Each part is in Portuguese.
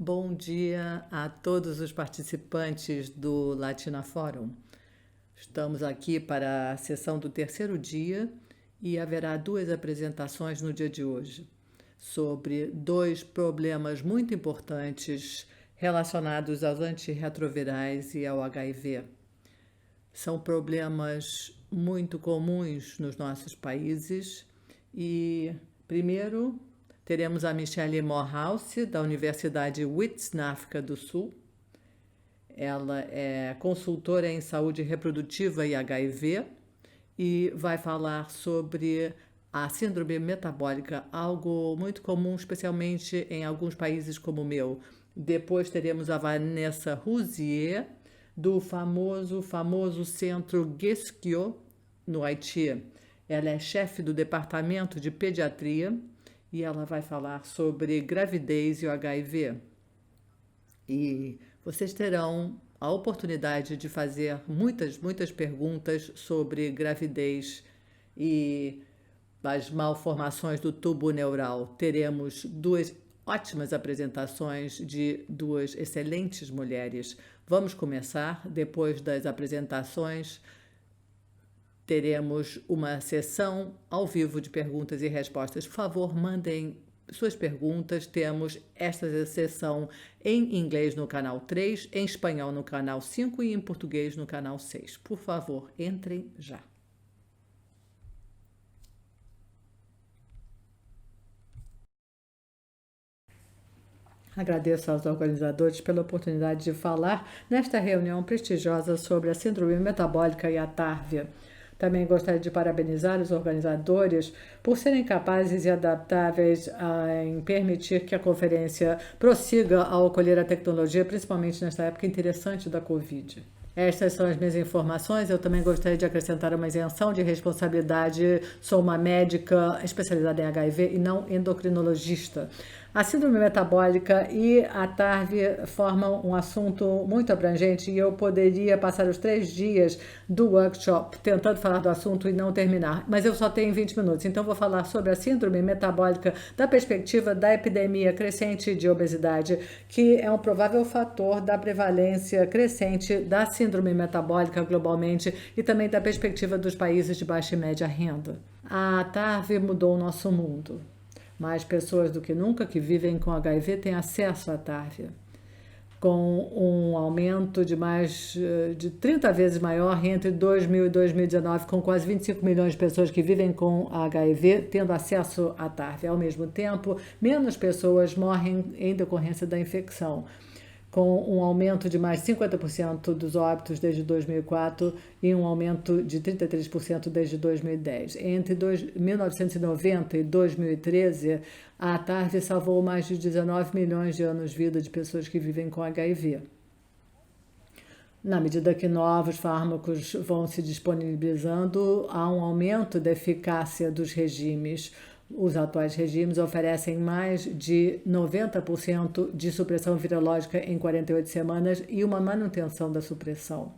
Bom dia a todos os participantes do Latina Forum. Estamos aqui para a sessão do terceiro dia e haverá duas apresentações no dia de hoje sobre dois problemas muito importantes relacionados aos antirretrovirais e ao HIV. São problemas muito comuns nos nossos países e, primeiro, teremos a Michelle Morehouse, da Universidade Wits, na África do Sul. Ela é consultora em saúde reprodutiva e HIV e vai falar sobre a síndrome metabólica, algo muito comum, especialmente em alguns países como o meu. Depois teremos a Vanessa Rousier, do famoso centro Guesquio, no Haiti. Ela é chefe do departamento de pediatria e ela vai falar sobre gravidez e o HIV. E vocês terão a oportunidade de fazer muitas perguntas sobre gravidez e as malformações do tubo neural. Teremos duas ótimas apresentações de duas excelentes mulheres. Vamos começar. Depois das apresentações, teremos uma sessão ao vivo de perguntas e respostas. Por favor, mandem suas perguntas. Temos esta sessão em inglês no canal 3, em espanhol no canal 5 e em português no canal 6. Por favor, entrem já. Agradeço aos organizadores pela oportunidade de falar nesta reunião prestigiosa sobre a síndrome metabólica e a TARV. Também gostaria de parabenizar os organizadores por serem capazes e adaptáveis em permitir que a conferência prossiga ao acolher a tecnologia, principalmente nesta época interessante da Covid. Estas são as minhas informações. Eu também gostaria de acrescentar uma isenção de responsabilidade. Sou uma médica especializada em HIV e não endocrinologista. A síndrome metabólica e a TARV formam um assunto muito abrangente e eu poderia passar os 3 dias do workshop tentando falar do assunto e não terminar, mas eu só tenho 20 minutos, então vou falar sobre a síndrome metabólica da perspectiva da epidemia crescente de obesidade, que é um provável fator da prevalência crescente da síndrome metabólica globalmente e também da perspectiva dos países de baixa e média renda. A TARV mudou o nosso mundo. Mais pessoas do que nunca que vivem com HIV têm acesso à TARV, com um aumento de 30 vezes maior entre 2000 e 2019, com quase 25 milhões de pessoas que vivem com HIV tendo acesso à TARV. Ao mesmo tempo, menos pessoas morrem em decorrência da infecção, com um aumento de mais 50% dos óbitos desde 2004 e um aumento de 33% desde 2010. Entre 1990 e 2013, a TARV salvou mais de 19 milhões de anos-vida de pessoas que vivem com HIV. Na medida que novos fármacos vão se disponibilizando, há um aumento da eficácia dos regimes. Os atuais regimes oferecem mais de 90% de supressão virológica em 48 semanas e uma manutenção da supressão.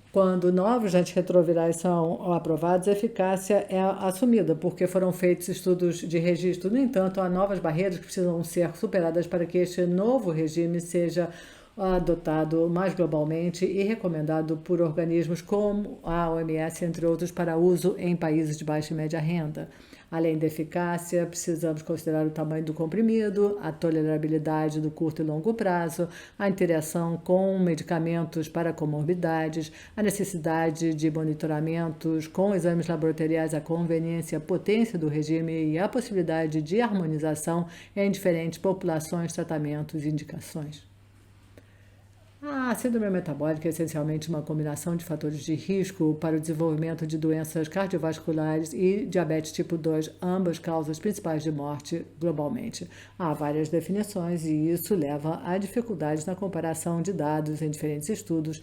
Quando novos antirretrovirais são aprovados, a eficácia é assumida, porque foram feitos estudos de registro. No entanto, há novas barreiras que precisam ser superadas para que este novo regime seja adotado mais globalmente e recomendado por organismos como a OMS, entre outros, para uso em países de baixa e média renda. Além da eficácia, precisamos considerar o tamanho do comprimido, a tolerabilidade do curto e longo prazo, a interação com medicamentos para comorbidades, a necessidade de monitoramentos com exames laboratoriais, a conveniência, a potência do regime e a possibilidade de harmonização em diferentes populações, tratamentos e indicações. A síndrome metabólica é essencialmente uma combinação de fatores de risco para o desenvolvimento de doenças cardiovasculares e diabetes tipo 2, ambas causas principais de morte globalmente. Há várias definições e isso leva a dificuldades na comparação de dados em diferentes estudos,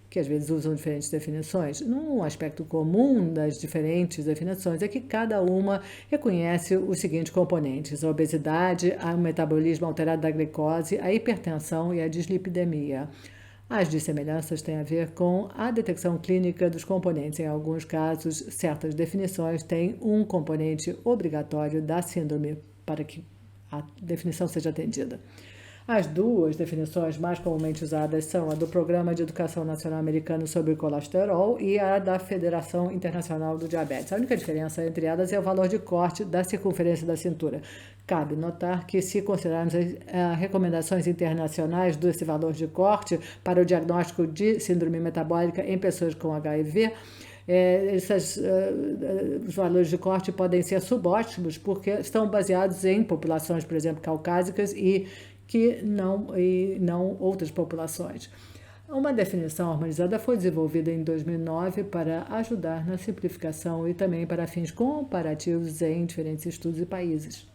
que às vezes usam diferentes definições. Um aspecto comum das diferentes definições é que cada uma reconhece os seguintes componentes: a obesidade, o metabolismo alterado da glicose, a hipertensão e a dislipidemia. As dissemelhanças têm a ver com a detecção clínica dos componentes. Em alguns casos, certas definições têm um componente obrigatório da síndrome para que a definição seja atendida. As duas definições mais comumente usadas são a do Programa de Educação Nacional Americano sobre Colesterol e a da Federação Internacional do Diabetes. A única diferença entre elas é o valor de corte da circunferência da cintura. Cabe notar que, se considerarmos as recomendações internacionais desse valor de corte para o diagnóstico de síndrome metabólica em pessoas com HIV, os valores de corte podem ser subótimos porque estão baseados em populações, por exemplo, caucásicas e não outras populações. Uma definição harmonizada foi desenvolvida em 2009 para ajudar na simplificação e também para fins comparativos em diferentes estudos e países.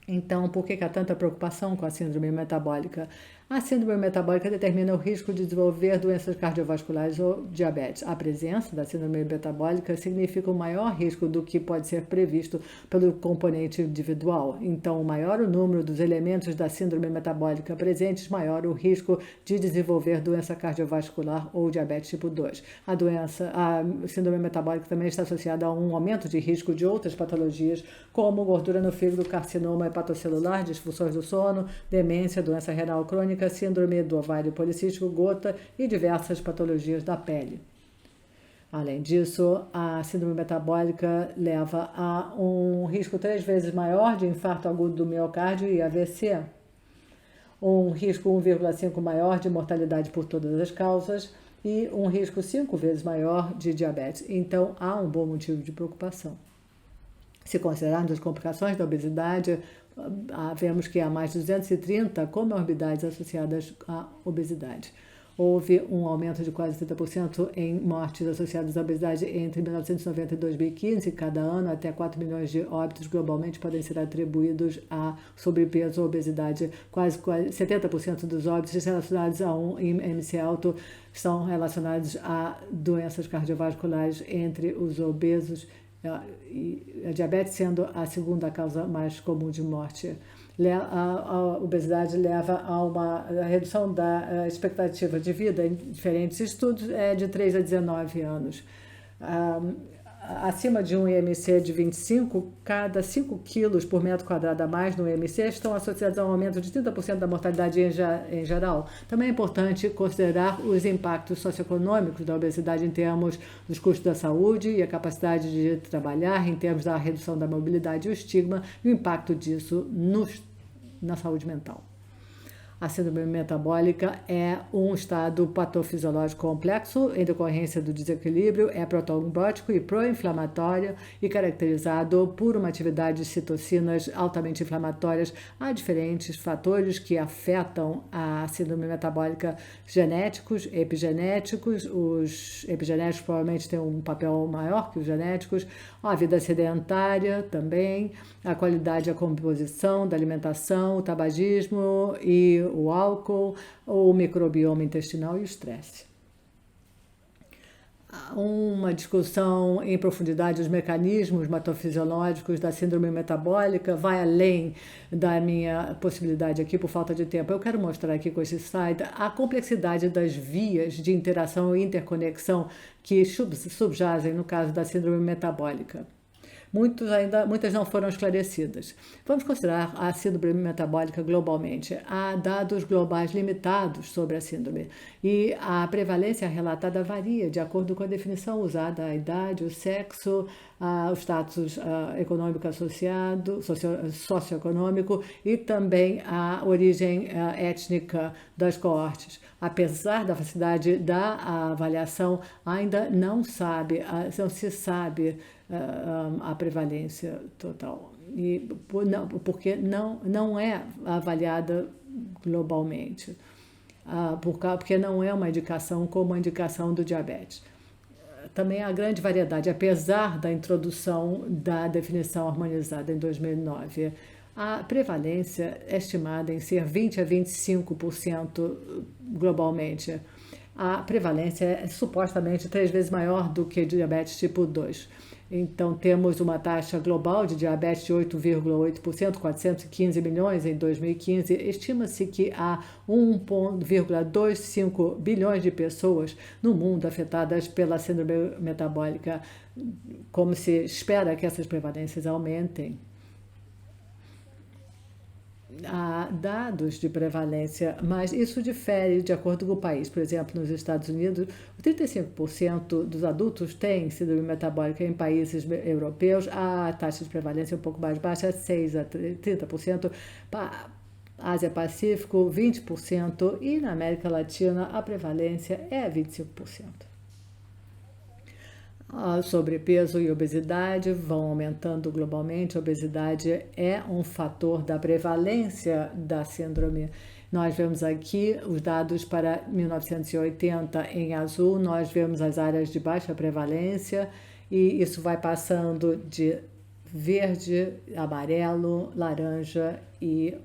Então, por que há tanta preocupação com a síndrome metabólica? A síndrome metabólica determina o risco de desenvolver doenças cardiovasculares ou diabetes. A presença da síndrome metabólica significa um maior risco do que pode ser previsto pelo componente individual. Então, maior o número dos elementos da síndrome metabólica presentes, maior o risco de desenvolver doença cardiovascular ou diabetes tipo 2. A síndrome metabólica também está associada a um aumento de risco de outras patologias, como gordura no fígado, carcinoma hepatocelular, disfunções do sono, demência, doença renal crônica, síndrome do ovário policístico, gota e diversas patologias da pele. Além disso, a síndrome metabólica leva a um risco 3 vezes maior de infarto agudo do miocárdio e AVC, um risco 1,5 maior de mortalidade por todas as causas e um risco 5 vezes maior de diabetes. Então, há um bom motivo de preocupação. Se considerarmos as complicações da obesidade, vemos que há mais de 230 comorbidades associadas à obesidade. Houve um aumento de quase 30% em mortes associadas à obesidade entre 1990 e 2015. Cada ano, até 4 milhões de óbitos globalmente podem ser atribuídos a sobrepeso ou obesidade. Quase 70% dos óbitos relacionados a um IMC alto são relacionados a doenças cardiovasculares entre os obesos, e a diabetes sendo a segunda causa mais comum de morte. A obesidade leva a uma redução da expectativa de vida em diferentes estudos de 3 a 19 anos. Acima de um IMC de 25, cada 5 quilos por metro quadrado a mais no IMC estão associados a um aumento de 30% da mortalidade em geral. Também é importante considerar os impactos socioeconômicos da obesidade em termos dos custos da saúde e a capacidade de trabalhar, em termos da redução da mobilidade e o estigma, e o impacto disso na saúde mental. A síndrome metabólica é um estado patofisiológico complexo em decorrência do desequilíbrio, é protrombótico e pró-inflamatório e caracterizado por uma atividade de citocinas altamente inflamatórias. Há diferentes fatores que afetam a síndrome metabólica: genéticos, epigenéticos. Os epigenéticos provavelmente têm um papel maior que os genéticos. A vida sedentária também, a qualidade e a composição da alimentação, o tabagismo e o álcool, o microbioma intestinal e o estresse. Uma discussão em profundidade dos mecanismos patofisiológicos da síndrome metabólica vai além da minha possibilidade aqui por falta de tempo. Eu quero mostrar aqui com esse slide a complexidade das vias de interação e interconexão que subjazem no caso da síndrome metabólica. Muitas não foram esclarecidas. Vamos considerar a síndrome metabólica globalmente. Há dados globais limitados sobre a síndrome e a prevalência relatada varia de acordo com a definição usada: a idade, o sexo, o status econômico associado, socioeconômico e também a origem étnica das coortes. Apesar da facilidade da avaliação, ainda não se sabe a prevalência total, porque não é avaliada globalmente, porque não é uma indicação como a indicação do diabetes. Também há grande variedade, apesar da introdução da definição harmonizada em 2009. A prevalência é estimada em ser 20 a 25% globalmente. A prevalência é supostamente 3 vezes maior do que diabetes tipo 2. Então, temos uma taxa global de diabetes de 8,8%, 415 milhões em 2015. Estima-se que há 1,25 bilhões de pessoas no mundo afetadas pela síndrome metabólica. Como se espera que essas prevalências aumentem. há dados de prevalência, mas isso difere de acordo com o país. Por exemplo, nos Estados Unidos, 35% dos adultos têm síndrome metabólica. Em países europeus, a taxa de prevalência é um pouco mais baixa, 6 a 30%. Ásia-Pacífico, 20%. E na América Latina, a prevalência é 25%. Sobrepeso e obesidade vão aumentando globalmente. A obesidade é um fator da prevalência da síndrome. Nós vemos aqui os dados para 1980 em azul, nós vemos as áreas de baixa prevalência e isso vai passando de verde, amarelo, laranja e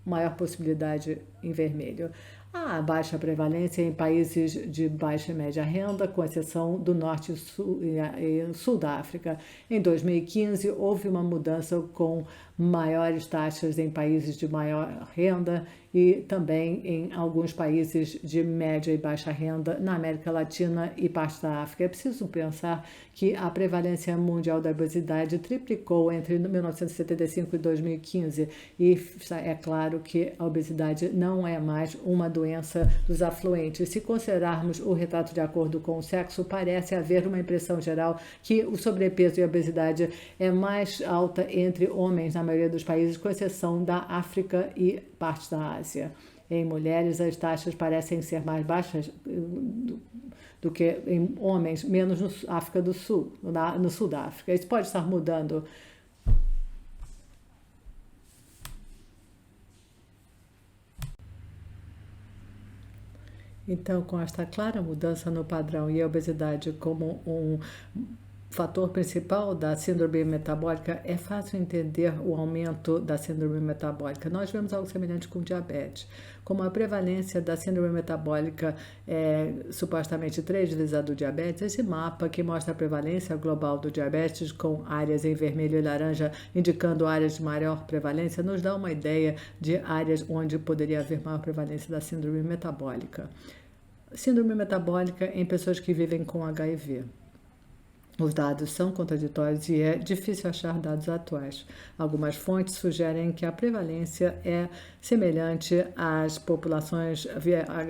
maior possibilidade em vermelho. Há baixa prevalência em países de baixa e média renda, com exceção do norte e sul da África. Em 2015, houve uma mudança com maiores taxas em países de maior renda e também em alguns países de média e baixa renda na América Latina e parte da África. É preciso pensar que a prevalência mundial da obesidade triplicou entre 1975 e 2015 e é claro que a obesidade não é mais uma doença dos afluentes. Se considerarmos o retrato de acordo com o sexo, parece haver uma impressão geral que o sobrepeso e a obesidade é mais alta entre homens na maioria dos países, com exceção da África e parte da Ásia. Em mulheres, as taxas parecem ser mais baixas do que em homens, menos no África do Sul, no sul da África. Isso pode estar mudando. Então, com esta clara mudança no padrão e a obesidade como um fator principal da síndrome metabólica, é fácil entender o aumento da síndrome metabólica. Nós vemos algo semelhante com diabetes. Como a prevalência da síndrome metabólica é supostamente 3 vezes a do diabetes, esse mapa que mostra a prevalência global do diabetes com áreas em vermelho e laranja indicando áreas de maior prevalência, nos dá uma ideia de áreas onde poderia haver maior prevalência da síndrome metabólica. Síndrome metabólica em pessoas que vivem com HIV. Os dados são contraditórios e é difícil achar dados atuais. Algumas fontes sugerem que a prevalência é semelhante às populações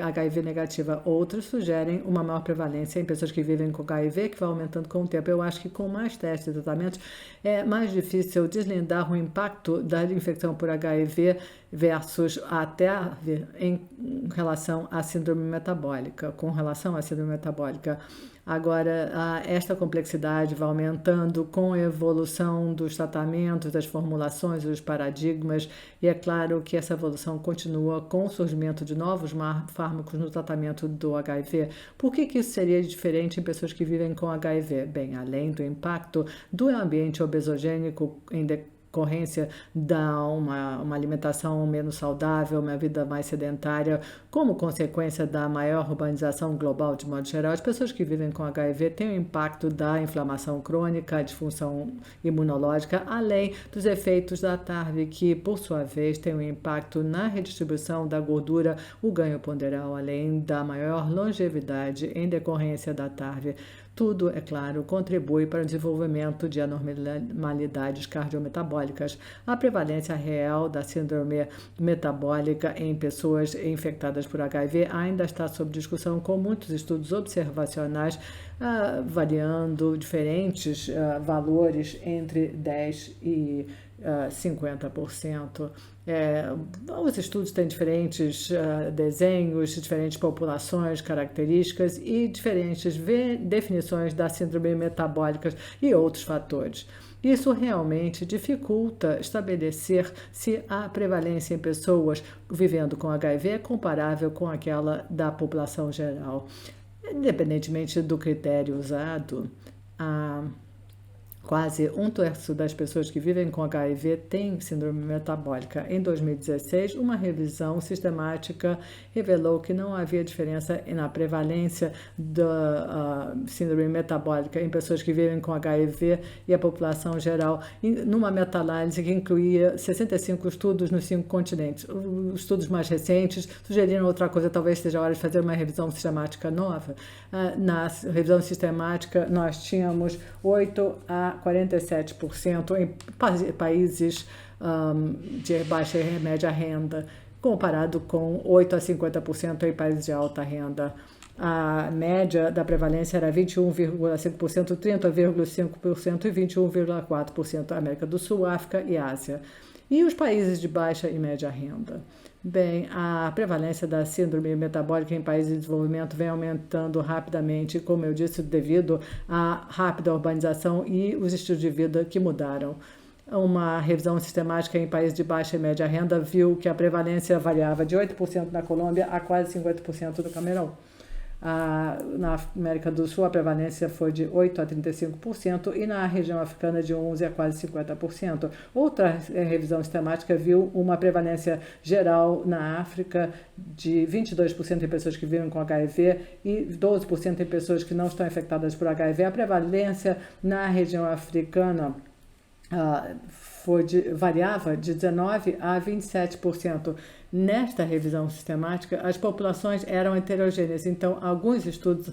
HIV negativa. Outras sugerem uma maior prevalência em pessoas que vivem com HIV, que vai aumentando com o tempo. Eu acho que com mais testes e tratamentos é mais difícil deslindar o impacto da infecção por HIV versus a TARV em relação à síndrome metabólica, com relação à síndrome metabólica. Agora, esta complexidade vai aumentando com a evolução dos tratamentos, das formulações, dos paradigmas, e é claro que essa evolução continua com o surgimento de novos fármacos no tratamento do HIV. Por que isso seria diferente em pessoas que vivem com HIV? Bem, além do impacto do ambiente obesogênico em decorrência da uma alimentação menos saudável, uma vida mais sedentária, como consequência da maior urbanização global de modo geral, as pessoas que vivem com HIV têm o impacto da inflamação crônica, a disfunção imunológica, além dos efeitos da TARV, que, por sua vez, tem um impacto na redistribuição da gordura, o ganho ponderal, além da maior longevidade em decorrência da TARV. Tudo, é claro, contribui para o desenvolvimento de anormalidades cardiometabólicas. A prevalência real da síndrome metabólica em pessoas infectadas por HIV ainda está sob discussão, com muitos estudos observacionais variando diferentes valores entre 10% e 50%. Os estudos têm diferentes desenhos, diferentes populações, características e diferentes definições da síndrome metabólica e outros fatores. Isso realmente dificulta estabelecer se a prevalência em pessoas vivendo com HIV é comparável com aquela da população geral. Independentemente do critério usado, quase 1/3 das pessoas que vivem com HIV têm síndrome metabólica. Em 2016, uma revisão sistemática revelou que não havia diferença na prevalência da síndrome metabólica em pessoas que vivem com HIV e a população geral, numa meta-análise que incluía 65 estudos nos 5 continentes. Os estudos mais recentes sugeriram outra coisa, talvez seja a hora de fazer uma revisão sistemática nova. Na revisão sistemática, nós tínhamos 8 a 47% em países de baixa e média renda, comparado com 8 a 50% em países de alta renda. A média da prevalência era 21,5%, 30,5% e 21,4% América do Sul, África e Ásia. E os países de baixa e média renda? Bem, a prevalência da síndrome metabólica em países de desenvolvimento vem aumentando rapidamente, como eu disse, devido à rápida urbanização e os estilos de vida que mudaram. Uma revisão sistemática em países de baixa e média renda viu que a prevalência variava de 8% na Colômbia a quase 50% no Camerão. Na América do Sul, a prevalência foi de 8% a 35% e na região africana de 11% a quase 50%. Outra revisão sistemática viu uma prevalência geral na África de 22% em pessoas que vivem com HIV e 12% em pessoas que não estão infectadas por HIV. A prevalência na região africana variava de 19% a 27%. Nesta revisão sistemática, as populações eram heterogêneas, então alguns estudos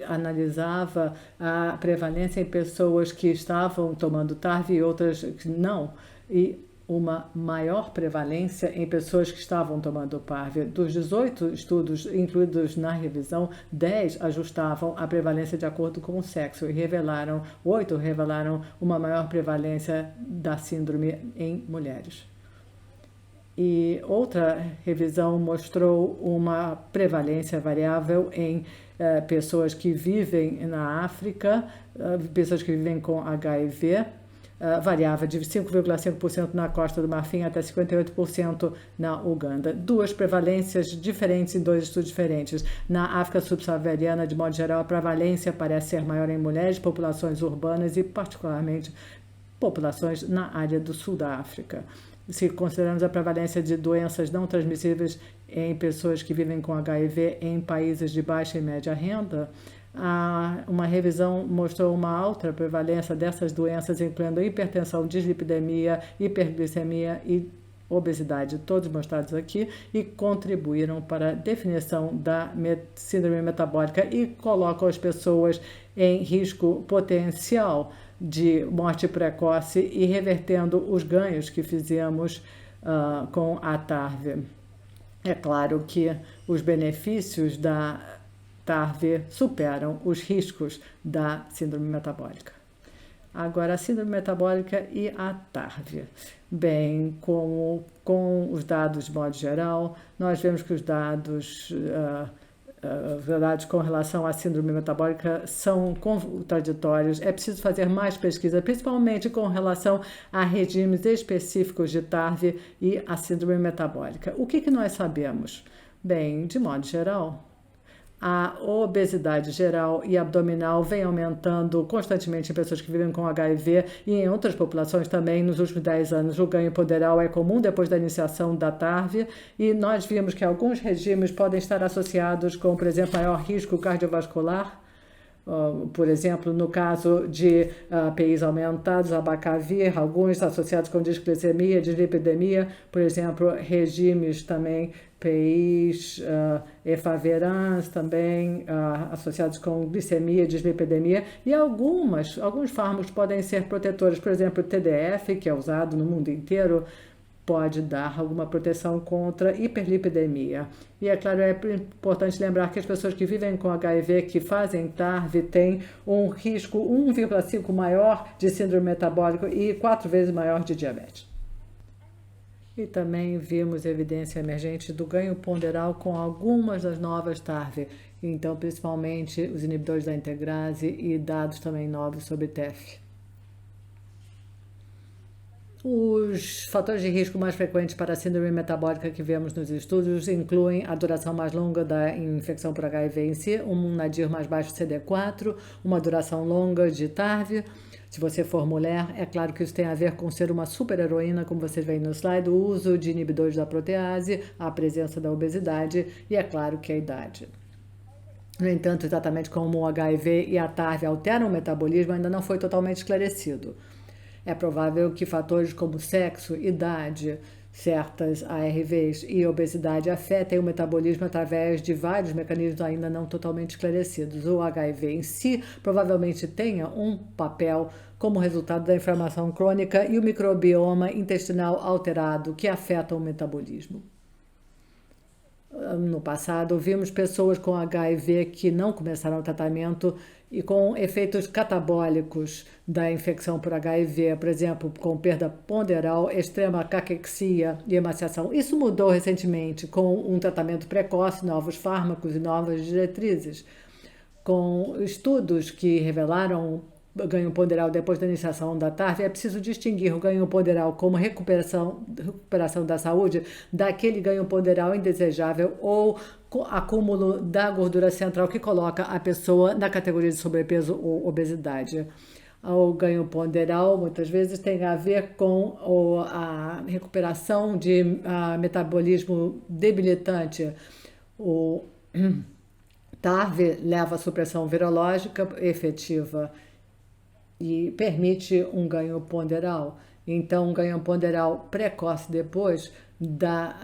analisavam a prevalência em pessoas que estavam tomando TARV e outras que não, e uma maior prevalência em pessoas que estavam tomando PARV. Dos 18 estudos incluídos na revisão, 10 ajustavam a prevalência de acordo com o sexo e 8 revelaram uma maior prevalência da síndrome em mulheres. E outra revisão mostrou uma prevalência variável em pessoas que vivem na África, pessoas que vivem com HIV, variava de 5,5% na Costa do Marfim até 58% na Uganda. Duas prevalências diferentes em dois estudos diferentes. Na África subsaariana, de modo geral, a prevalência parece ser maior em mulheres, populações urbanas e, particularmente, populações na área do sul da África. Se considerarmos a prevalência de doenças não transmissíveis em pessoas que vivem com HIV em países de baixa e média renda, uma revisão mostrou uma alta prevalência dessas doenças, incluindo hipertensão, dislipidemia, hiperglicemia e obesidade, todos mostrados aqui, e contribuíram para a definição da síndrome metabólica e colocam as pessoas em risco potencial de morte precoce e revertendo os ganhos que fizemos com a TARV. É claro que os benefícios da TARV superam os riscos da síndrome metabólica. Agora, a síndrome metabólica e a TARV. Bem, com os dados de modo geral, nós vemos que os dados com relação à síndrome metabólica são contraditórios. É preciso fazer mais pesquisa, principalmente com relação a regimes específicos de TARV e a síndrome metabólica. O que nós sabemos? Bem, de modo geral, a obesidade geral e abdominal vem aumentando constantemente em pessoas que vivem com HIV e em outras populações também nos últimos 10 anos. O ganho poderal é comum depois da iniciação da TARV e nós vimos que alguns regimes podem estar associados com, por exemplo, maior risco cardiovascular. Por exemplo, no caso de PIs aumentados, abacavir, alguns associados com disglicemia, dislipidemia, por exemplo, regimes também, PIs, efavirenz também associados com glicemia, dislipidemia, e alguns fármacos podem ser protetores, por exemplo, o TDF, que é usado no mundo inteiro, pode dar alguma proteção contra hiperlipidemia. E, é claro, é importante lembrar que as pessoas que vivem com HIV, que fazem TARV, têm um risco 1,5 maior de síndrome metabólica e 4 vezes maior de diabetes. E também vimos evidência emergente do ganho ponderal com algumas das novas TARV, então principalmente os inibidores da integrase e dados também novos sobre TEF. Os fatores de risco mais frequentes para a síndrome metabólica que vemos nos estudos incluem a duração mais longa da infecção por HIV em si, um nadir mais baixo de CD4, uma duração longa de TARV. Se você for mulher, é claro que isso tem a ver com ser uma super-heroína, como vocês veem no slide, o uso de inibidores da protease, a presença da obesidade e, é claro, que a idade. No entanto, exatamente como o HIV e a TARV alteram o metabolismo, ainda não foi totalmente esclarecido. É provável que fatores como sexo, idade, certas ARVs e obesidade afetem o metabolismo através de vários mecanismos ainda não totalmente esclarecidos. O HIV em si provavelmente tenha um papel como resultado da inflamação crônica e o microbioma intestinal alterado que afetam o metabolismo. No passado, vimos pessoas com HIV que não começaram o tratamento e com efeitos catabólicos da infecção por HIV, por exemplo, com perda ponderal, extrema caquexia e emaciação. Isso mudou recentemente com um tratamento precoce, novos fármacos e novas diretrizes, com estudos que revelaram ganho ponderal depois da iniciação da TARV. É preciso distinguir o ganho ponderal como recuperação da saúde daquele ganho ponderal indesejável ou acúmulo da gordura central que coloca a pessoa na categoria de sobrepeso ou obesidade. O ganho ponderal muitas vezes tem a ver com a recuperação de metabolismo debilitante. O TARV leva à supressão virológica efetiva e permite um ganho ponderal. Então, um ganho ponderal precoce depois da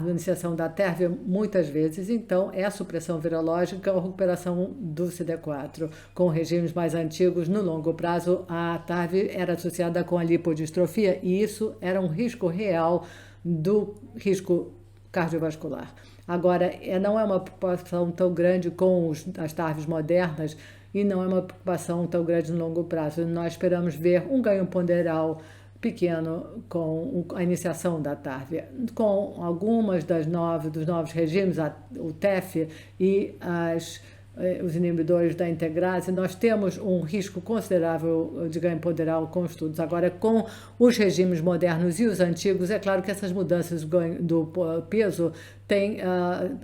iniciação da TARV, muitas vezes, então, é a supressão virológica ou recuperação do CD4. Com regimes mais antigos, no longo prazo, a TARV era associada com a lipodistrofia e isso era um risco real do risco cardiovascular. Agora, não é uma preocupação tão grande com as TARVs modernas e não é uma preocupação tão grande no longo prazo. Nós esperamos ver um ganho ponderal pequeno com a iniciação da TARV. Com algumas dos novos regimes, o TEF e os inibidores da integrase, nós temos um risco considerável de ganho ponderal com estudos. Agora, com os regimes modernos e os antigos, é claro que essas mudanças do peso tem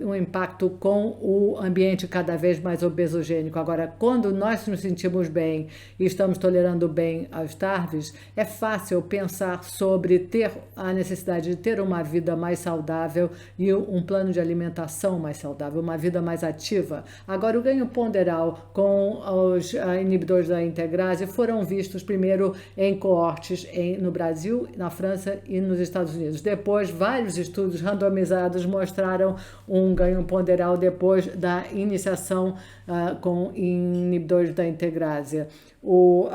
um impacto com o ambiente cada vez mais obesogênico. Agora, quando nós nos sentimos bem e estamos tolerando bem as TARVs, é fácil pensar sobre ter a necessidade de ter uma vida mais saudável e um plano de alimentação mais saudável, uma vida mais ativa. Agora, o ganho ponderal com os inibidores da integrase foram vistos primeiro em coortes no Brasil, na França e nos Estados Unidos. Depois, vários estudos randomizados mostraram um ganho ponderal depois da iniciação com inibidores da integrase. O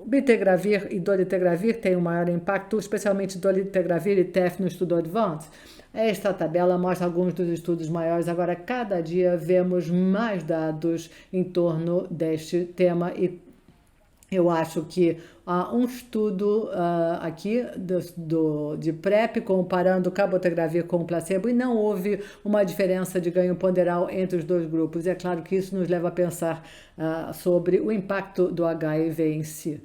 bictegravir e dolutegravir têm um maior impacto, especialmente dolutegravir e TEF no estudo Advance. Esta tabela mostra alguns dos estudos maiores. Agora, cada dia vemos mais dados em torno deste tema e eu acho que há um estudo aqui de PrEP comparando cabotegravir com placebo e não houve uma diferença de ganho ponderal entre os dois grupos. E é claro que isso nos leva a pensar sobre o impacto do HIV em si.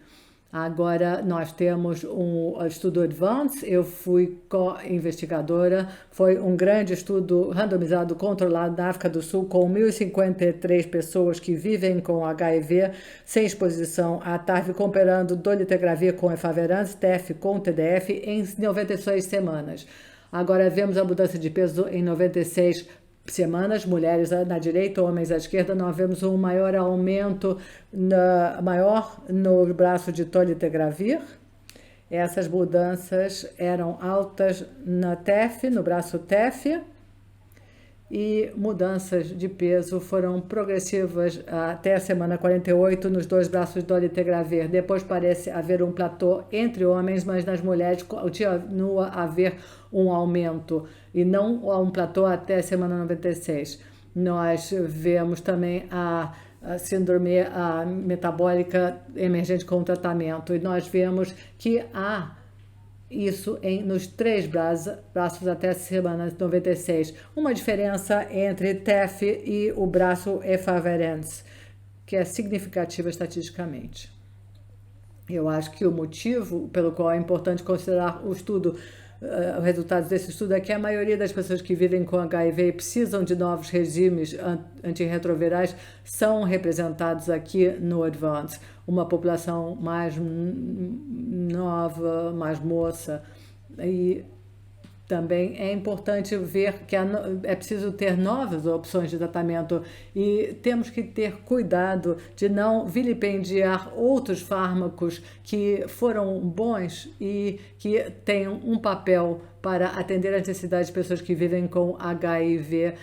Agora, nós temos um estudo Advance, eu fui co-investigadora, foi um grande estudo randomizado controlado na África do Sul com 1.053 pessoas que vivem com HIV sem exposição à TARV, comparando dolutegravir com efavirenz, TEF com TDF em 96 semanas. Agora, vemos a mudança de peso em 96 semanas, mulheres na direita, homens à esquerda. Nós vemos um maior aumento maior no braço de dolutegravir. Essas mudanças eram altas na TEF, no braço TEF, e mudanças de peso foram progressivas até a semana 48 nos dois braços de dolutegravir. Depois parece haver um platô entre homens, mas nas mulheres continua a haver um aumento e não um platô até a semana 96. Nós vemos também a síndrome metabólica emergente com tratamento e nós vemos que há isso nos três braços até a semana 96. Uma diferença entre TEF e o braço efavirenz, que é significativa estatisticamente. Eu acho que o motivo pelo qual é importante considerar os resultados desse estudo é que a maioria das pessoas que vivem com HIV e precisam de novos regimes antirretrovirais são representados aqui no Advance. Uma população mais nova, mais moça. E também é importante ver que é preciso ter novas opções de tratamento e temos que ter cuidado de não vilipendiar outros fármacos que foram bons e que têm um papel para atender às necessidades de pessoas que vivem com HIV,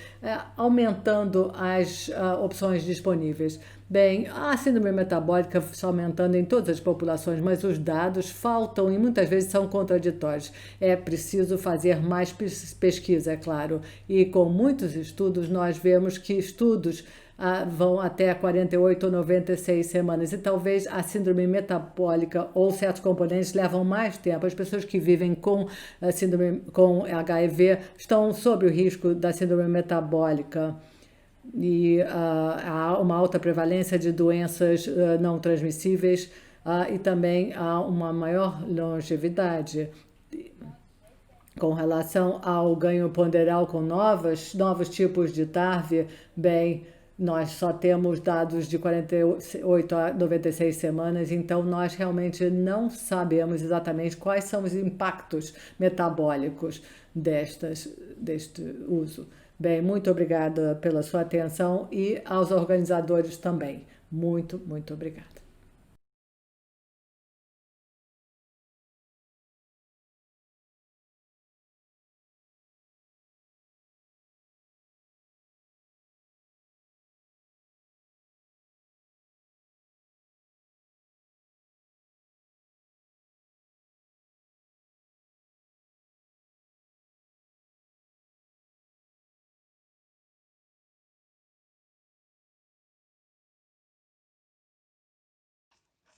aumentando as opções disponíveis. Bem, a síndrome metabólica está aumentando em todas as populações, mas os dados faltam e muitas vezes são contraditórios. É preciso fazer mais pesquisa, é claro. E com muitos estudos, nós vemos que estudos vão até 48 ou 96 semanas. E talvez a síndrome metabólica ou certos componentes levam mais tempo. As pessoas que vivem com síndrome com HIV estão sob o risco da síndrome metabólica e há uma alta prevalência de doenças não transmissíveis e também há uma maior longevidade. Com relação ao ganho ponderal com novos tipos de TARV, bem, nós só temos dados de 48 a 96 semanas, então nós realmente não sabemos exatamente quais são os impactos metabólicos deste uso. Bem, muito obrigada pela sua atenção e aos organizadores também. Muito, muito obrigada.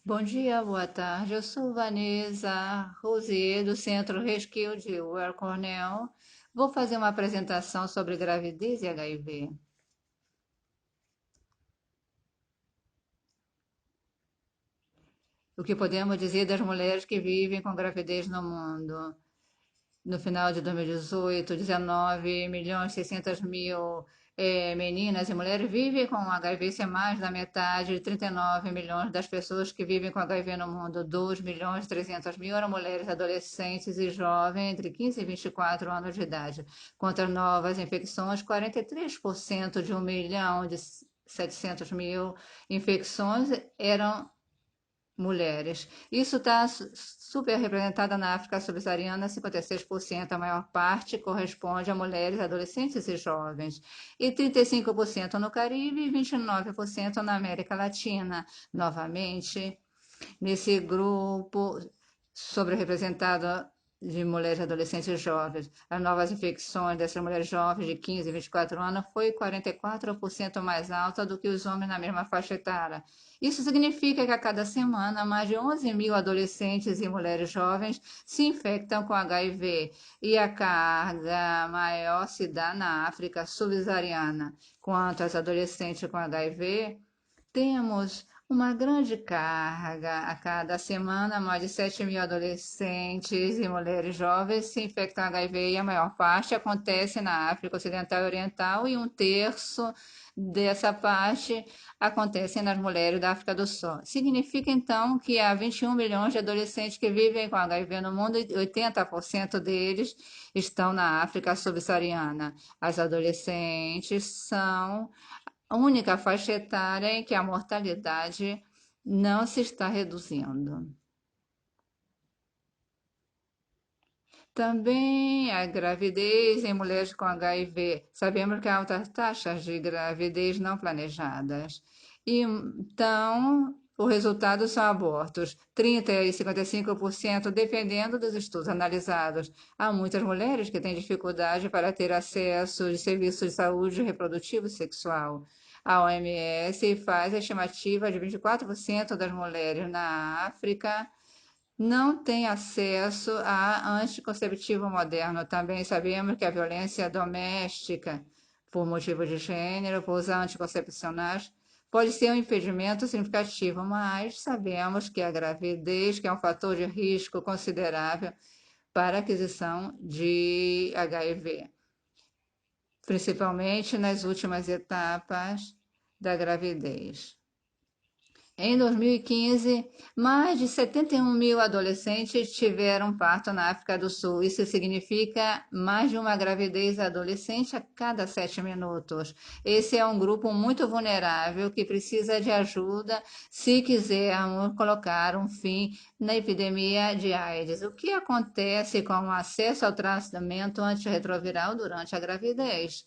Bom dia, boa tarde. Eu sou Vanessa Rosier, do Centro Rescue de Weill Cornell. Vou fazer uma apresentação sobre gravidez e HIV. O que podemos dizer das mulheres que vivem com gravidez no mundo? No final de 2018, 19 milhões e 600 mil meninas e mulheres vivem com HIV, isso é mais da metade de 39 milhões das pessoas que vivem com HIV no mundo. 2 milhões e 300 mil eram mulheres adolescentes e jovens entre 15 e 24 anos de idade. Quanto às novas infecções, 43% de 1 milhão de 700 mil infecções eram mulheres. Isso está super representada na África subsaariana, 56%, a maior parte corresponde a mulheres, adolescentes e jovens, e 35% no Caribe e 29% na América Latina. Novamente, nesse grupo sobre-representado de mulheres, adolescentes e jovens. As novas infecções dessas mulheres jovens de 15 e 24 anos foi 44% mais alta do que os homens na mesma faixa etária. Isso significa que a cada semana, mais de 11 mil adolescentes e mulheres jovens se infectam com HIV e a carga maior se dá na África subsaariana. Quanto às adolescentes com HIV, temos uma grande carga a cada semana, mais de 7 mil adolescentes e mulheres jovens se infectam HIV e a maior parte acontece na África Ocidental e Oriental e um terço dessa parte acontece nas mulheres da África do Sul. Significa então que há 21 milhões de adolescentes que vivem com HIV no mundo e 80% deles estão na África subsaariana. As adolescentes são a única faixa etária em que a mortalidade não se está reduzindo. Também a gravidez em mulheres com HIV. Sabemos que há altas taxas de gravidez não planejadas. E, então, o resultado são abortos, 30% e 55% dependendo dos estudos analisados. Há muitas mulheres que têm dificuldade para ter acesso de serviços de saúde reprodutivo e sexual. A OMS faz a estimativa de 24% das mulheres na África não tem acesso a anticonceptivo moderno. Também sabemos que a violência doméstica, por motivo de gênero, por usar anticoncepcionais, pode ser um impedimento significativo, mas sabemos que a gravidez, que é um fator de risco considerável para a aquisição de HIV, principalmente nas últimas etapas da gravidez. Em 2015, mais de 71 mil adolescentes tiveram parto na África do Sul. Isso significa mais de uma gravidez adolescente a cada 7 minutos. Esse é um grupo muito vulnerável que precisa de ajuda se quisermos colocar um fim na epidemia de AIDS. O que acontece com o acesso ao tratamento antirretroviral durante a gravidez?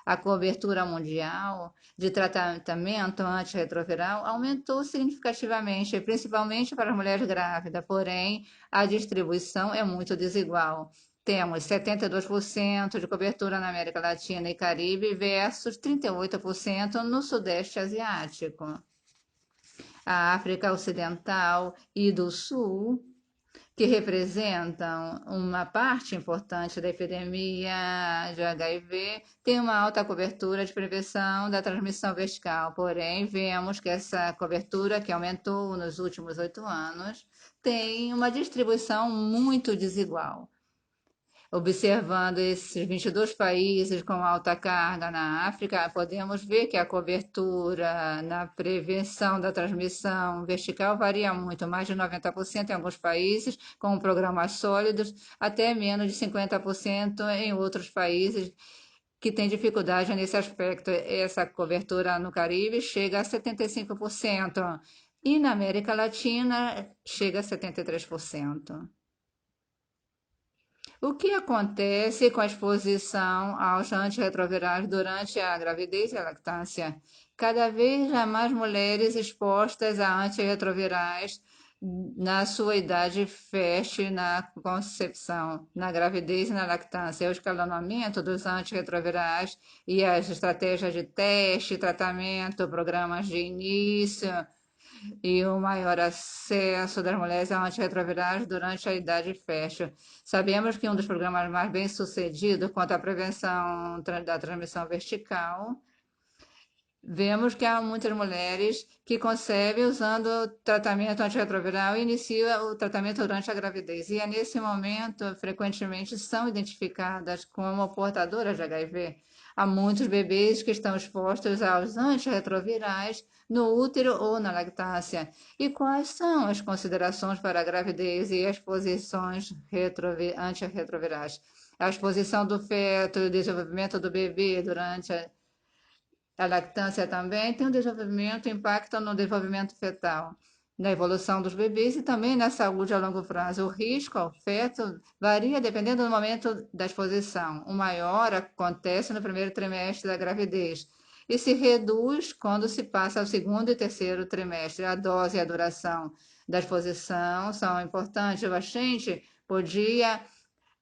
A cobertura mundial de tratamento antirretroviral aumentou significativamente, principalmente para as mulheres grávidas, porém, a distribuição é muito desigual. Temos 72% de cobertura na América Latina e Caribe versus 38% no Sudeste Asiático. A África Ocidental e do Sul, que representam uma parte importante da epidemia de HIV, tem uma alta cobertura de prevenção da transmissão vertical. Porém, vemos que essa cobertura, que aumentou nos últimos 8 anos, tem uma distribuição muito desigual. Observando esses 22 países com alta carga na África, podemos ver que a cobertura na prevenção da transmissão vertical varia muito, mais de 90% em alguns países, com programas sólidos, até menos de 50% em outros países que têm dificuldade nesse aspecto. Essa cobertura no Caribe chega a 75% e na América Latina chega a 73%. O que acontece com a exposição aos antirretrovirais durante a gravidez e a lactância? Cada vez há mais mulheres expostas a antirretrovirais na sua idade fértil, na concepção, na gravidez e na lactância. O escalonamento dos antirretrovirais e as estratégias de teste, tratamento, programas de início e o maior acesso das mulheres a antirretrovirais durante a idade fértil. Sabemos que um dos programas mais bem-sucedidos quanto à prevenção da transmissão vertical, vemos que há muitas mulheres que concebem usando tratamento antirretroviral e iniciam o tratamento durante a gravidez. E é nesse momento, frequentemente, são identificadas como portadoras de HIV. Há muitos bebês que estão expostos aos antirretrovirais no útero ou na lactância. E quais são as considerações para a gravidez e as posições antirretrovirais? A exposição do feto e o desenvolvimento do bebê durante a lactância também tem um desenvolvimento, impacta no desenvolvimento fetal, na evolução dos bebês e também na saúde a longo prazo. O risco ao feto varia dependendo do momento da exposição. O maior acontece no primeiro trimestre da gravidez e se reduz quando se passa ao segundo e terceiro trimestre. A dose e a duração da exposição são importantes. O paciente podia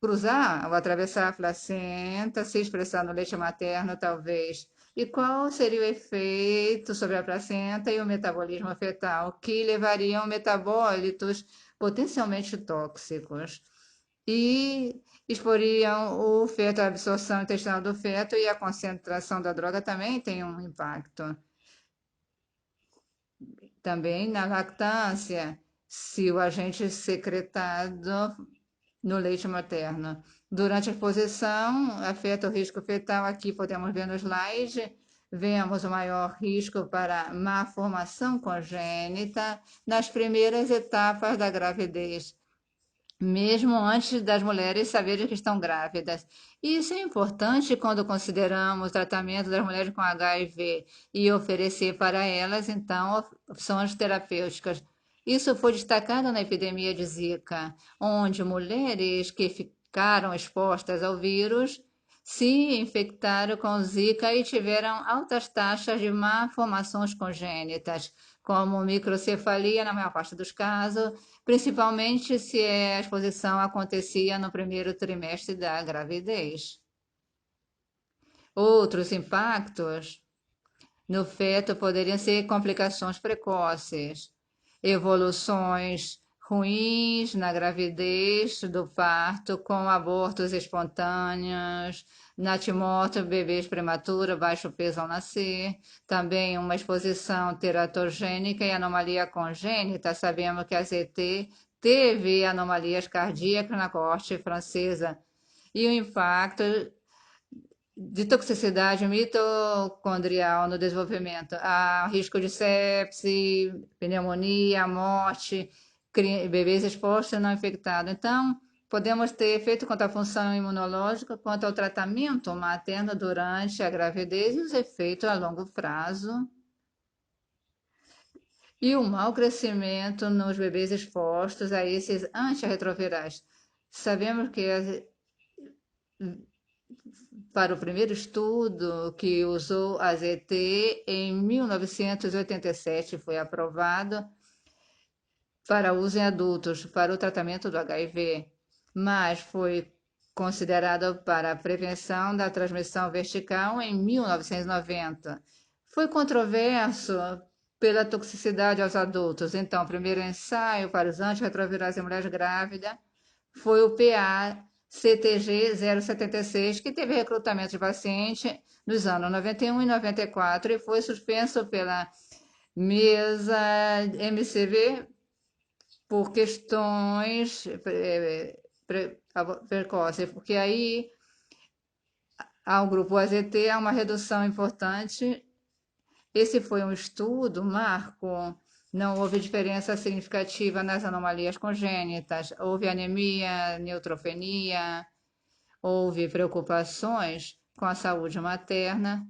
cruzar ou atravessar a placenta, se expressar no leite materno, talvez. E qual seria o efeito sobre a placenta e o metabolismo fetal, que levariam metabólitos potencialmente tóxicos e exporiam o feto, a absorção intestinal do feto e a concentração da droga também tem um impacto. Também na lactância, se o agente secretado no leite materno. Durante a exposição, afeta o risco fetal. Aqui podemos ver no slide, vemos o maior risco para má formação congênita nas primeiras etapas da gravidez, mesmo antes das mulheres saberem que estão grávidas. Isso é importante quando consideramos o tratamento das mulheres com HIV e oferecer para elas, então, opções terapêuticas. Isso foi destacado na epidemia de Zika, onde mulheres que ficaram expostas ao vírus se infectaram com Zika e tiveram altas taxas de malformações congênitas, como microcefalia na maior parte dos casos, principalmente se a exposição acontecia no primeiro trimestre da gravidez. Outros impactos no feto poderiam ser complicações precoces, evoluções ruins na gravidez do parto, com abortos espontâneos, natimorto, bebês prematuros, baixo peso ao nascer, também uma exposição teratogênica e anomalia congênita. Sabemos que a ZT teve anomalias cardíacas na coorte francesa e o impacto de toxicidade mitocondrial no desenvolvimento. Há risco de sepse, pneumonia, morte, bebês expostos e não infectados. Então, podemos ter efeito quanto à função imunológica, quanto ao tratamento materno durante a gravidez e os efeitos a longo prazo. E o mau crescimento nos bebês expostos a esses antirretrovirais. Sabemos que para o primeiro estudo que usou AZT em 1987 foi aprovado para uso em adultos para o tratamento do HIV, mas foi considerado para a prevenção da transmissão vertical em 1990. Foi controverso pela toxicidade aos adultos. Então, o primeiro ensaio para os antirretrovirais em mulheres grávidas foi o PA-CTG 076, que teve recrutamento de paciente nos anos 91 e 94 e foi suspenso pela mesa MCV por questões precoces, porque aí há o grupo AZT, há uma redução importante. Esse foi um estudo, Marco. Não houve diferença significativa nas anomalias congênitas. Houve anemia, neutrofenia, houve preocupações com a saúde materna.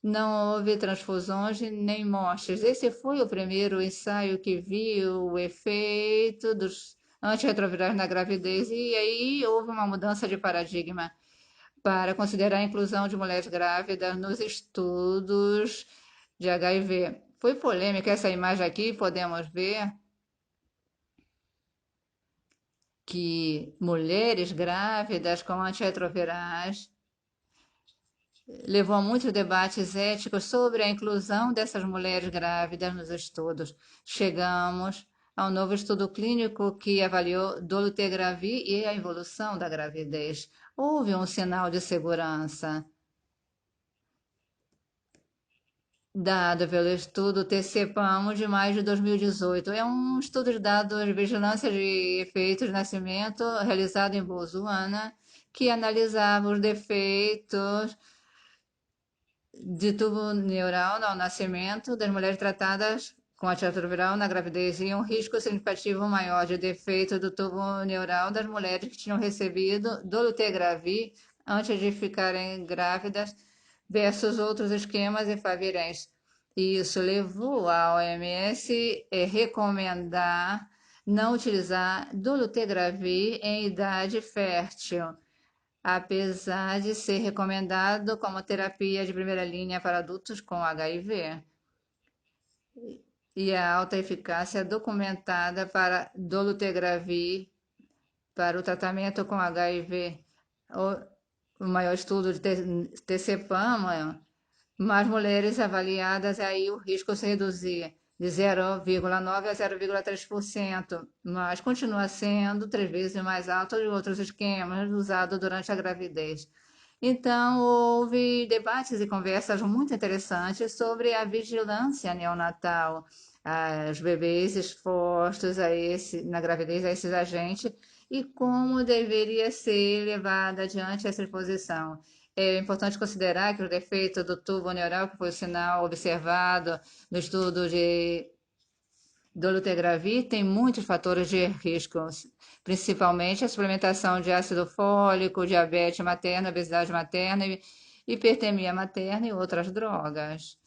Não houve transfusões nem mortes. Esse foi o primeiro ensaio que viu o efeito dos antirretrovirais na gravidez, e aí houve uma mudança de paradigma para considerar a inclusão de mulheres grávidas nos estudos de HIV. Foi polêmica essa imagem aqui, podemos ver que mulheres grávidas com antirretrovirais levou a muitos debates éticos sobre a inclusão dessas mulheres grávidas nos estudos. Chegamos ao novo estudo clínico que avaliou dolutegravir e a evolução da gravidez. Houve um sinal de segurança dado pelo estudo TCPAMO de maio de 2018. É um estudo de dados de vigilância de efeitos de nascimento realizado em Botswana, que analisava os defeitos de tubo neural ao nascimento das mulheres tratadas com antirretroviral na gravidez e um risco significativo maior de defeito do tubo neural das mulheres que tinham recebido dolutegravir antes de ficarem grávidas versus outros esquemas e favirenses. E isso levou a OMS a recomendar não utilizar dolutegravir em idade fértil, apesar de ser recomendado como terapia de primeira linha para adultos com HIV. E a alta eficácia documentada para dolutegravir para o tratamento com HIV. O maior estudo de TCPAM, mais mulheres avaliadas, aí o risco se reduzia de 0,9% a 0,3%, mas continua sendo 3 vezes mais alto que outros esquemas usados durante a gravidez. Então, houve debates e conversas muito interessantes sobre a vigilância neonatal, os bebês expostos na gravidez a esses agentes e como deveria ser levada adiante essa exposição. É importante considerar que o defeito do tubo neural, que foi o sinal observado no estudo de dolutegravir, tem muitos fatores de risco, principalmente a suplementação de ácido fólico, diabetes materna, obesidade materna, hipertermia materna e outras drogas,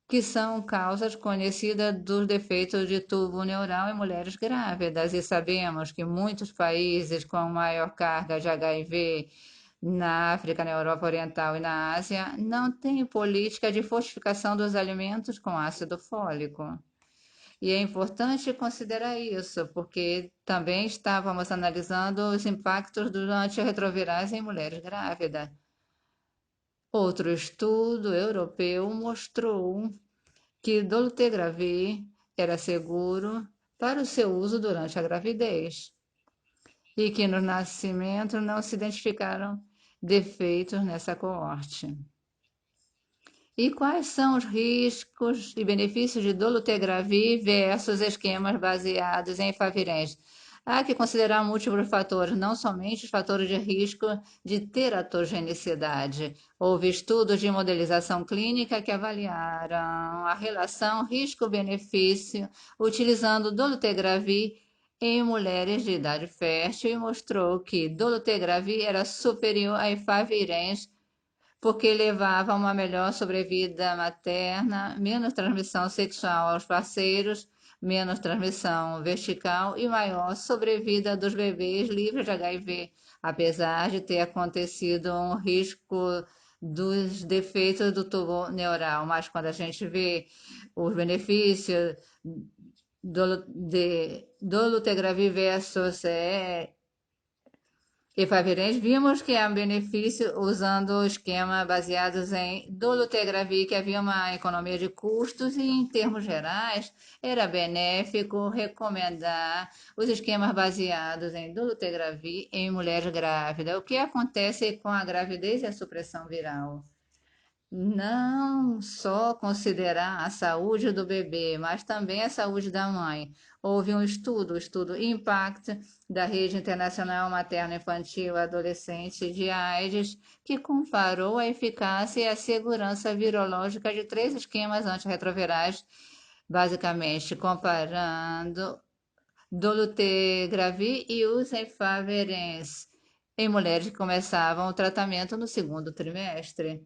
que são causas conhecidas dos defeitos de tubo neural em mulheres grávidas. E sabemos que muitos países com maior carga de HIV na África, na Europa Oriental e na Ásia, não tem política de fortificação dos alimentos com ácido fólico. E é importante considerar isso, porque também estávamos analisando os impactos dos antirretrovirais em mulheres grávidas. Outro estudo europeu mostrou que dolutegravir era seguro para o seu uso durante a gravidez e que no nascimento não se identificaram defeitos nessa coorte. E quais são os riscos e benefícios de dolutegravir versus esquemas baseados em favirenz? Há que considerar múltiplos fatores, não somente os fatores de risco de teratogenicidade. Houve estudos de modelização clínica que avaliaram a relação risco-benefício utilizando dolutegravir em mulheres de idade fértil e mostrou que dolutegravir era superior a efavirenz porque levava a uma melhor sobrevida materna, menos transmissão sexual aos parceiros, menos transmissão vertical e maior sobrevida dos bebês livres de HIV, apesar de ter acontecido um risco dos defeitos do tubo neural. Mas quando a gente vê os benefícios de dolutegravir versus efavirenz, vimos que há benefício usando o esquema baseados em dolutegravir, que havia uma economia de custos e, em termos gerais, era benéfico recomendar os esquemas baseados em dolutegravir em mulheres grávidas. O que acontece com a gravidez e a supressão viral? Não só considerar a saúde do bebê, mas também a saúde da mãe. Houve um estudo, o estudo Impact, da Rede Internacional Materno-Infantil e Adolescente de AIDS, que comparou a eficácia e a segurança virológica de três esquemas antirretrovirais, basicamente comparando dolutegravir e os efavirenz em mulheres que começavam o tratamento no segundo trimestre.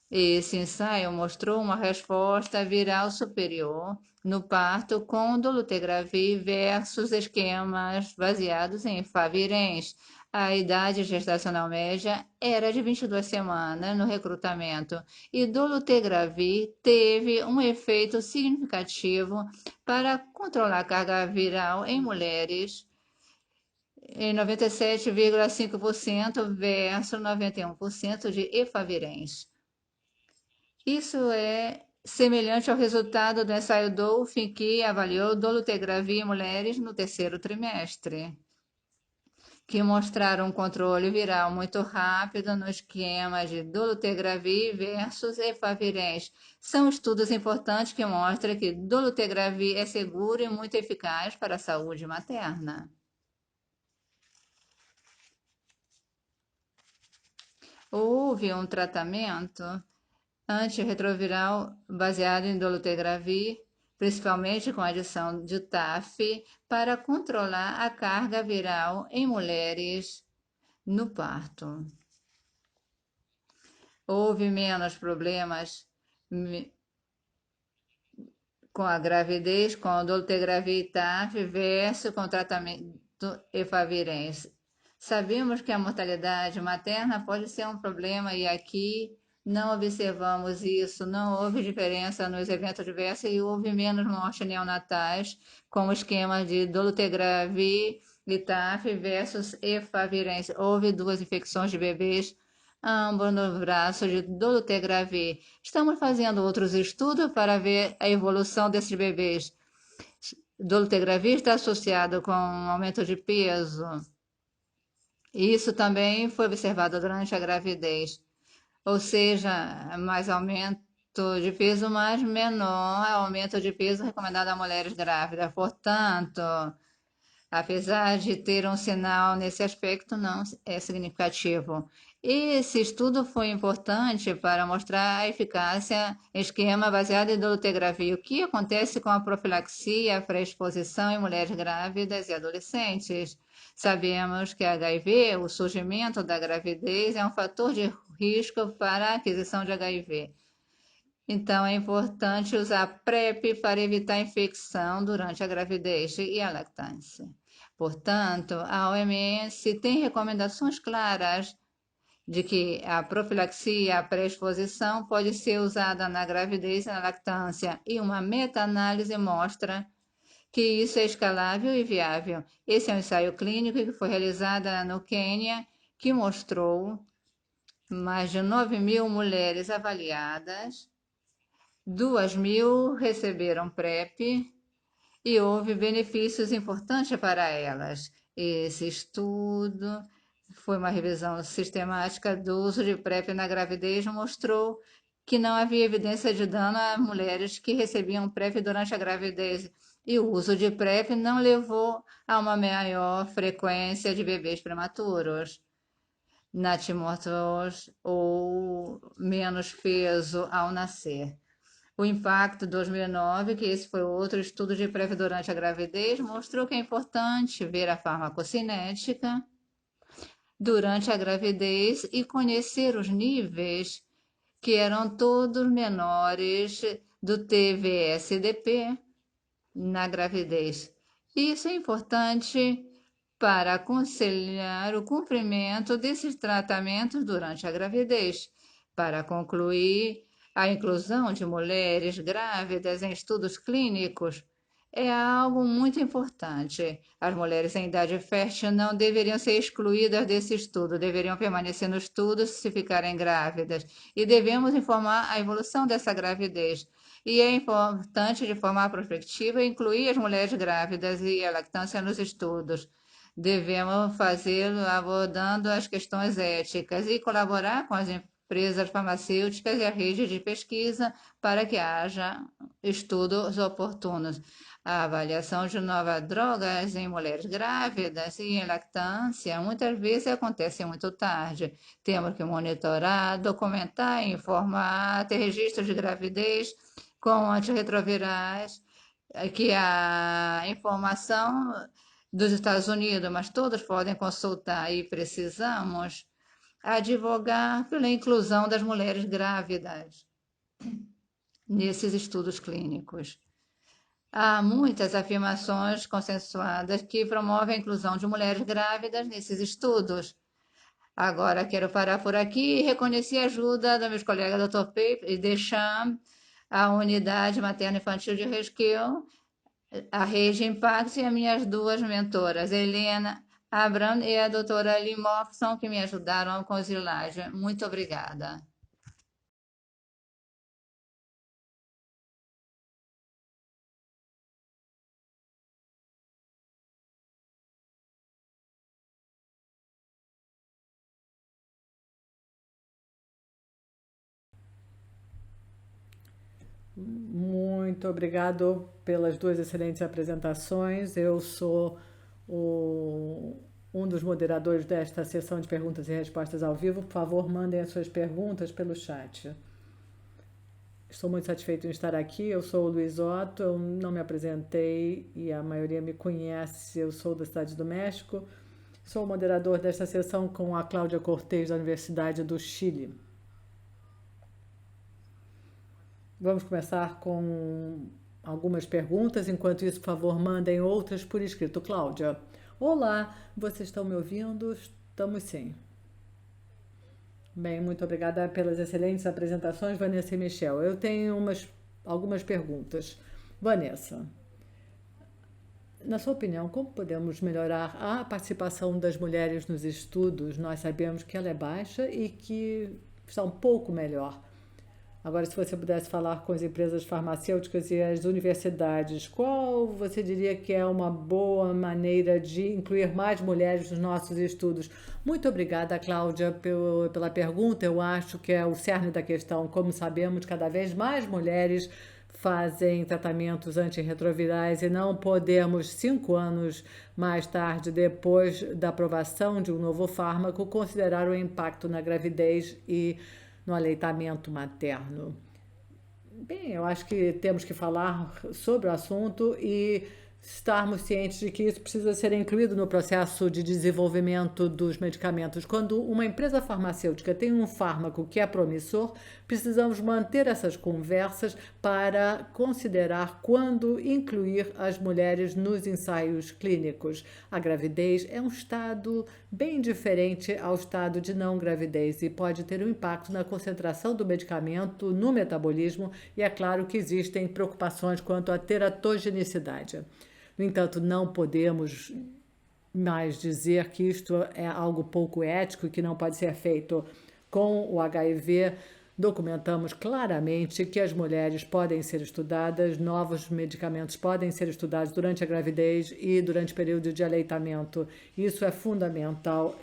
Esse ensaio mostrou uma resposta viral superior no parto com dolutegravir versus esquemas baseados em efavirenz. A idade gestacional média era de 22 semanas no recrutamento e dolutegravir teve um efeito significativo para controlar a carga viral em mulheres em 97,5% versus 91% de efavirenz. Isso é semelhante ao resultado do ensaio Dolphin, que avaliou dolutegravir em mulheres no terceiro trimestre, que mostraram um controle viral muito rápido no esquema de dolutegravir versus efavirenz. São estudos importantes que mostram que dolutegravir é seguro e muito eficaz para a saúde materna. Houve um tratamento antirretroviral baseado em dolutegravir, principalmente com adição de TAF, para controlar a carga viral em mulheres no parto. Houve menos problemas com a gravidez, com o dolutegravir e TAF versus com o tratamento efavirenz. Sabemos que a mortalidade materna pode ser um problema e aqui não observamos isso, não houve diferença nos eventos adversos e houve menos mortes neonatais com o esquema de dolutegravir e TAF versus efavirenz. Houve 2 infecções de bebês, ambos no braço de dolutegravir. Estamos fazendo outros estudos para ver a evolução desses bebês. Dolutegravir está associado com um aumento de peso. Isso também foi observado durante a gravidez, ou seja, mais aumento de peso, mas menor aumento de peso recomendado a mulheres grávidas. Portanto, apesar de ter um sinal nesse aspecto, não é significativo. Esse estudo foi importante para mostrar a eficácia em esquema baseado em dolutegravir. O que acontece com a profilaxia e a pré-exposição em mulheres grávidas e adolescentes? Sabemos que HIV, o surgimento da gravidez, é um fator de risco para a aquisição de HIV. Então, é importante usar PrEP para evitar infecção durante a gravidez e a lactância. Portanto, a OMS tem recomendações claras de que a profilaxia e a pré-exposição pode ser usada na gravidez e na lactância, e uma meta-análise mostra que isso é escalável e viável. Esse é um ensaio clínico que foi realizado no Quênia, que mostrou mais de 9.000 mulheres avaliadas, 2.000 receberam PrEP e houve benefícios importantes para elas. Esse estudo foi uma revisão sistemática do uso de PrEP na gravidez, mostrou que não havia evidência de dano a mulheres que recebiam PrEP durante a gravidez. E o uso de PrEP não levou a uma maior frequência de bebês prematuros, natimortos ou menos peso ao nascer. O impacto 2009, que esse foi outro estudo de PrEP durante a gravidez, mostrou que é importante ver a farmacocinética durante a gravidez e conhecer os níveis que eram todos menores do TVSDP na gravidez. Isso é importante para aconselhar o cumprimento desses tratamentos durante a gravidez. Para concluir, a inclusão de mulheres grávidas em estudos clínicos é algo muito importante. As mulheres em idade fértil não deveriam ser excluídas desse estudo, deveriam permanecer no estudo se ficarem grávidas. E devemos informar a evolução dessa gravidez. E é importante, de forma prospectiva, incluir as mulheres grávidas e a lactância nos estudos. Devemos fazê-lo abordando as questões éticas e colaborar com as empresas farmacêuticas e a rede de pesquisa para que haja estudos oportunos. A avaliação de novas drogas em mulheres grávidas e em lactância muitas vezes acontece muito tarde. Temos que monitorar, documentar, informar, ter registro de gravidez com antirretrovirais, que a informação dos Estados Unidos, mas todos podem consultar e precisamos advogar pela inclusão das mulheres grávidas nesses estudos clínicos. Há muitas afirmações consensuadas que promovem a inclusão de mulheres grávidas nesses estudos. Agora quero parar por aqui e reconhecer a ajuda dos meus colegas Dr. Pape e Deschamps, a unidade materno-infantil de Rescue, a Rede Impact e as minhas duas mentoras, Helena Abram e a doutora Limofson, que me ajudaram com o slide. Muito obrigada. Muito obrigado pelas duas excelentes apresentações. Eu sou um dos moderadores desta sessão de perguntas e respostas ao vivo. Por favor, mandem as suas perguntas pelo chat. Estou muito satisfeito em estar aqui. Eu sou o Luiz Otto, eu não me apresentei e a maioria me conhece. Eu sou da cidade do México. Sou o moderador desta sessão com a Cláudia Cortez, da Universidade do Chile. Vamos começar com algumas perguntas. Enquanto isso, por favor, mandem outras por escrito. Cláudia. Olá, vocês estão me ouvindo? Estamos sim. Bem, muito obrigada pelas excelentes apresentações, Vanessa e Michel. Eu tenho algumas perguntas. Vanessa, na sua opinião, como podemos melhorar a participação das mulheres nos estudos? Nós sabemos que ela é baixa e que está um pouco melhor. Agora, se você pudesse falar com as empresas farmacêuticas e as universidades, qual você diria que é uma boa maneira de incluir mais mulheres nos nossos estudos? Muito obrigada, Cláudia, pela pergunta. Eu acho que é o cerne da questão. Como sabemos, cada vez mais mulheres fazem tratamentos antirretrovirais e não podemos, 5 anos mais tarde, depois da aprovação de um novo fármaco, considerar o impacto na gravidez e no aleitamento materno. Bem, eu acho que temos que falar sobre o assunto e estarmos cientes de que isso precisa ser incluído no processo de desenvolvimento dos medicamentos. Quando uma empresa farmacêutica tem um fármaco que é promissor, precisamos manter essas conversas para considerar quando incluir as mulheres nos ensaios clínicos. A gravidez é um estado bem diferente ao estado de não gravidez e pode ter um impacto na concentração do medicamento, no metabolismo, e é claro que existem preocupações quanto à teratogenicidade. No entanto, não podemos mais dizer que isto é algo pouco ético e que não pode ser feito com o HIV. Documentamos claramente que as mulheres podem ser estudadas, novos medicamentos podem ser estudados durante a gravidez e durante o período de aleitamento. Isso é fundamental.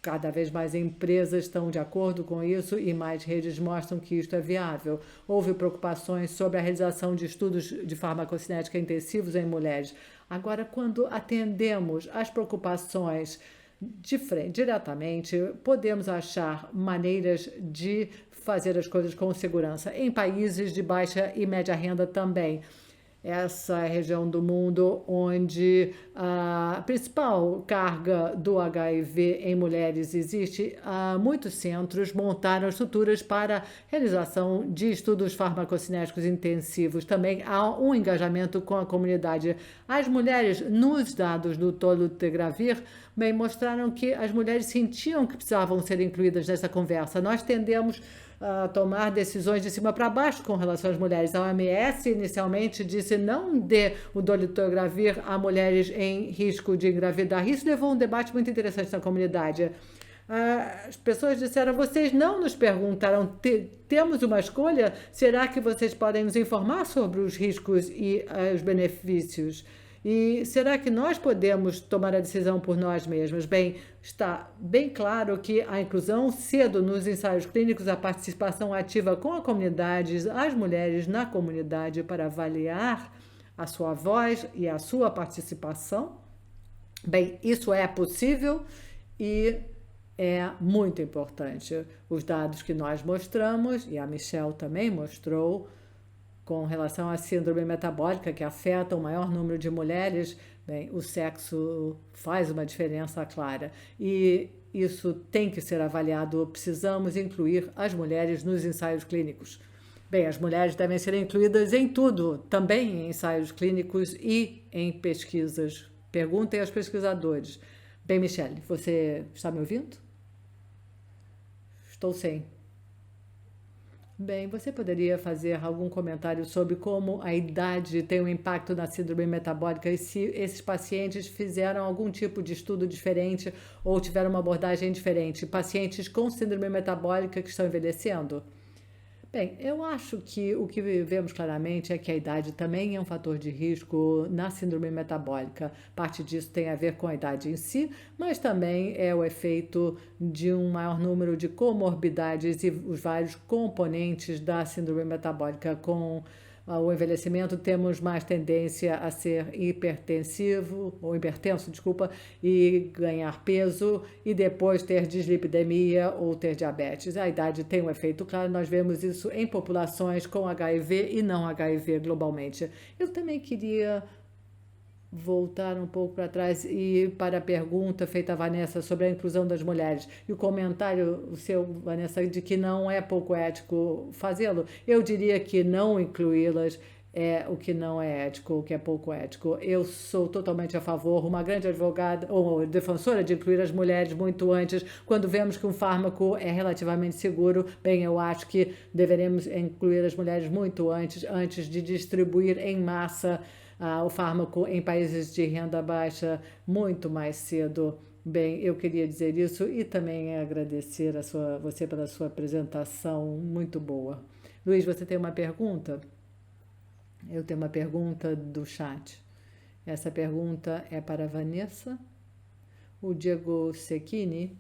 Cada vez mais empresas estão de acordo com isso e mais redes mostram que isto é viável. Houve preocupações sobre a realização de estudos de farmacocinética intensivos em mulheres. Agora, quando atendemos às preocupações diretamente, podemos achar maneiras de fazer as coisas com segurança. Em países de baixa e média renda também. Essa é a região do mundo onde a principal carga do HIV em mulheres existe. Muitos centros montaram estruturas para realização de estudos farmacocinéticos intensivos. Também há um engajamento com a comunidade. As mulheres, nos dados do Dolutegravir, bem, mostraram que as mulheres sentiam que precisavam ser incluídas nessa conversa. Nós tendemos a tomar decisões de cima para baixo com relação às mulheres. A OMS inicialmente disse não dê o Dolutegravir a mulheres em risco de engravidar. Isso levou a um debate muito interessante na comunidade. As pessoas disseram, vocês não nos perguntaram, temos uma escolha? Será que vocês podem nos informar sobre os riscos e os benefícios? E será que nós podemos tomar a decisão por nós mesmos? Bem, está bem claro que a inclusão cedo nos ensaios clínicos, a participação ativa com a comunidade, as mulheres na comunidade para avaliar a sua voz e a sua participação, bem, isso é possível e é muito importante. Os dados que nós mostramos, e a Michelle também mostrou, com relação à síndrome metabólica, que afeta o maior número de mulheres, bem, o sexo faz uma diferença clara. E isso tem que ser avaliado. Precisamos incluir as mulheres nos ensaios clínicos. Bem, as mulheres devem ser incluídas em tudo, também em ensaios clínicos e em pesquisas. Perguntem aos pesquisadores. Bem, Michelle, você está me ouvindo? Estou sem. Bem, você poderia fazer algum comentário sobre como a idade tem um impacto na síndrome metabólica e se esses pacientes fizeram algum tipo de estudo diferente ou tiveram uma abordagem diferente? Pacientes com síndrome metabólica que estão envelhecendo? Bem, eu acho que o que vemos claramente é que a idade também é um fator de risco na síndrome metabólica. Parte disso tem a ver com a idade em si, mas também é o efeito de um maior número de comorbidades e os vários componentes da síndrome metabólica. Com o envelhecimento, temos mais tendência a ser hipertensivo, ou hipertenso, desculpa, e ganhar peso, e depois ter dislipidemia ou ter diabetes. A idade tem um efeito claro, nós vemos isso em populações com HIV e não HIV globalmente. Eu também queria voltar um pouco para trás e para a pergunta feita a Vanessa sobre a inclusão das mulheres e o comentário seu, Vanessa, de que não é pouco ético fazê-lo. Eu diria que não incluí-las é o que não é ético, o que é pouco ético. Eu sou totalmente a favor, uma grande advogada ou defensora de incluir as mulheres muito antes, quando vemos que um fármaco é relativamente seguro. Bem, eu acho que deveremos incluir as mulheres muito antes de distribuir em massa o fármaco em países de renda baixa muito mais cedo. Bem, eu queria dizer isso e também agradecer você pela sua apresentação muito boa. Luiz, você tem uma pergunta? Eu tenho uma pergunta do chat. Essa pergunta é para a Vanessa. O Diego Secchini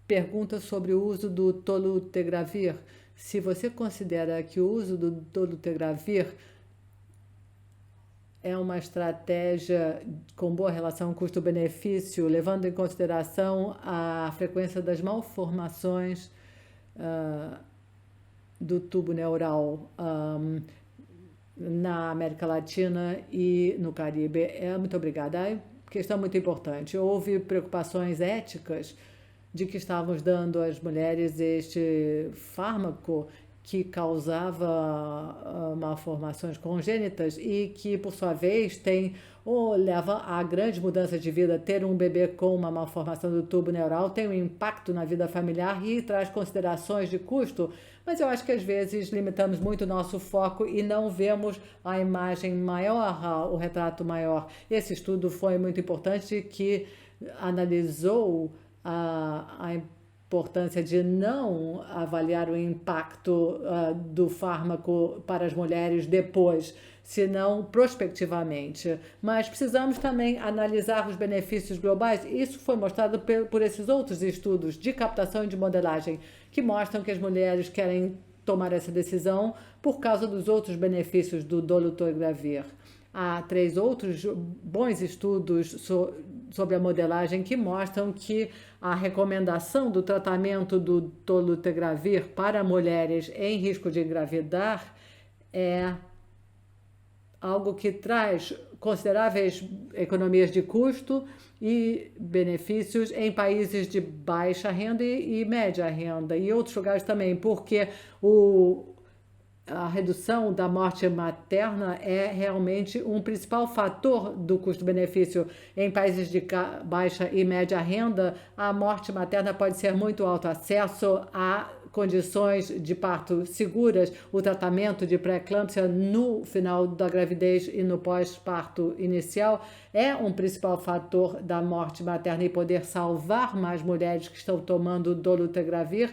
pergunta sobre o uso do Dolutegravir. Se você considera que o uso do Dolutegravir é uma estratégia com boa relação custo-benefício, levando em consideração a frequência das malformações do tubo neural na América Latina e no Caribe. Muito obrigada. É questão muito importante. Houve preocupações éticas de que estávamos dando às mulheres este fármaco que causava malformações congênitas e que, por sua vez, leva a grande mudança de vida. Ter um bebê com uma malformação do tubo neural tem um impacto na vida familiar e traz considerações de custo, mas eu acho que às vezes limitamos muito o nosso foco e não vemos a imagem maior, o retrato maior. Esse estudo foi muito importante, que analisou a importância de não avaliar o impacto do fármaco para as mulheres depois, senão prospectivamente. Mas precisamos também analisar os benefícios globais. Isso foi mostrado por esses outros estudos de captação e de modelagem, que mostram que as mulheres querem tomar essa decisão por causa dos outros benefícios do dolutegravir. Há 3 outros bons estudos sobre a modelagem que mostram que a recomendação do tratamento do dolutegravir para mulheres em risco de engravidar é algo que traz consideráveis economias de custo e benefícios em países de baixa renda e média renda e outros lugares também, porque a redução da morte materna é realmente um principal fator do custo-benefício. Em países de baixa e média renda, a morte materna pode ser muito alta. Acesso a condições de parto seguras, o tratamento de pré-eclâmpsia no final da gravidez e no pós-parto inicial é um principal fator da morte materna, e poder salvar mais mulheres que estão tomando dolutegravir,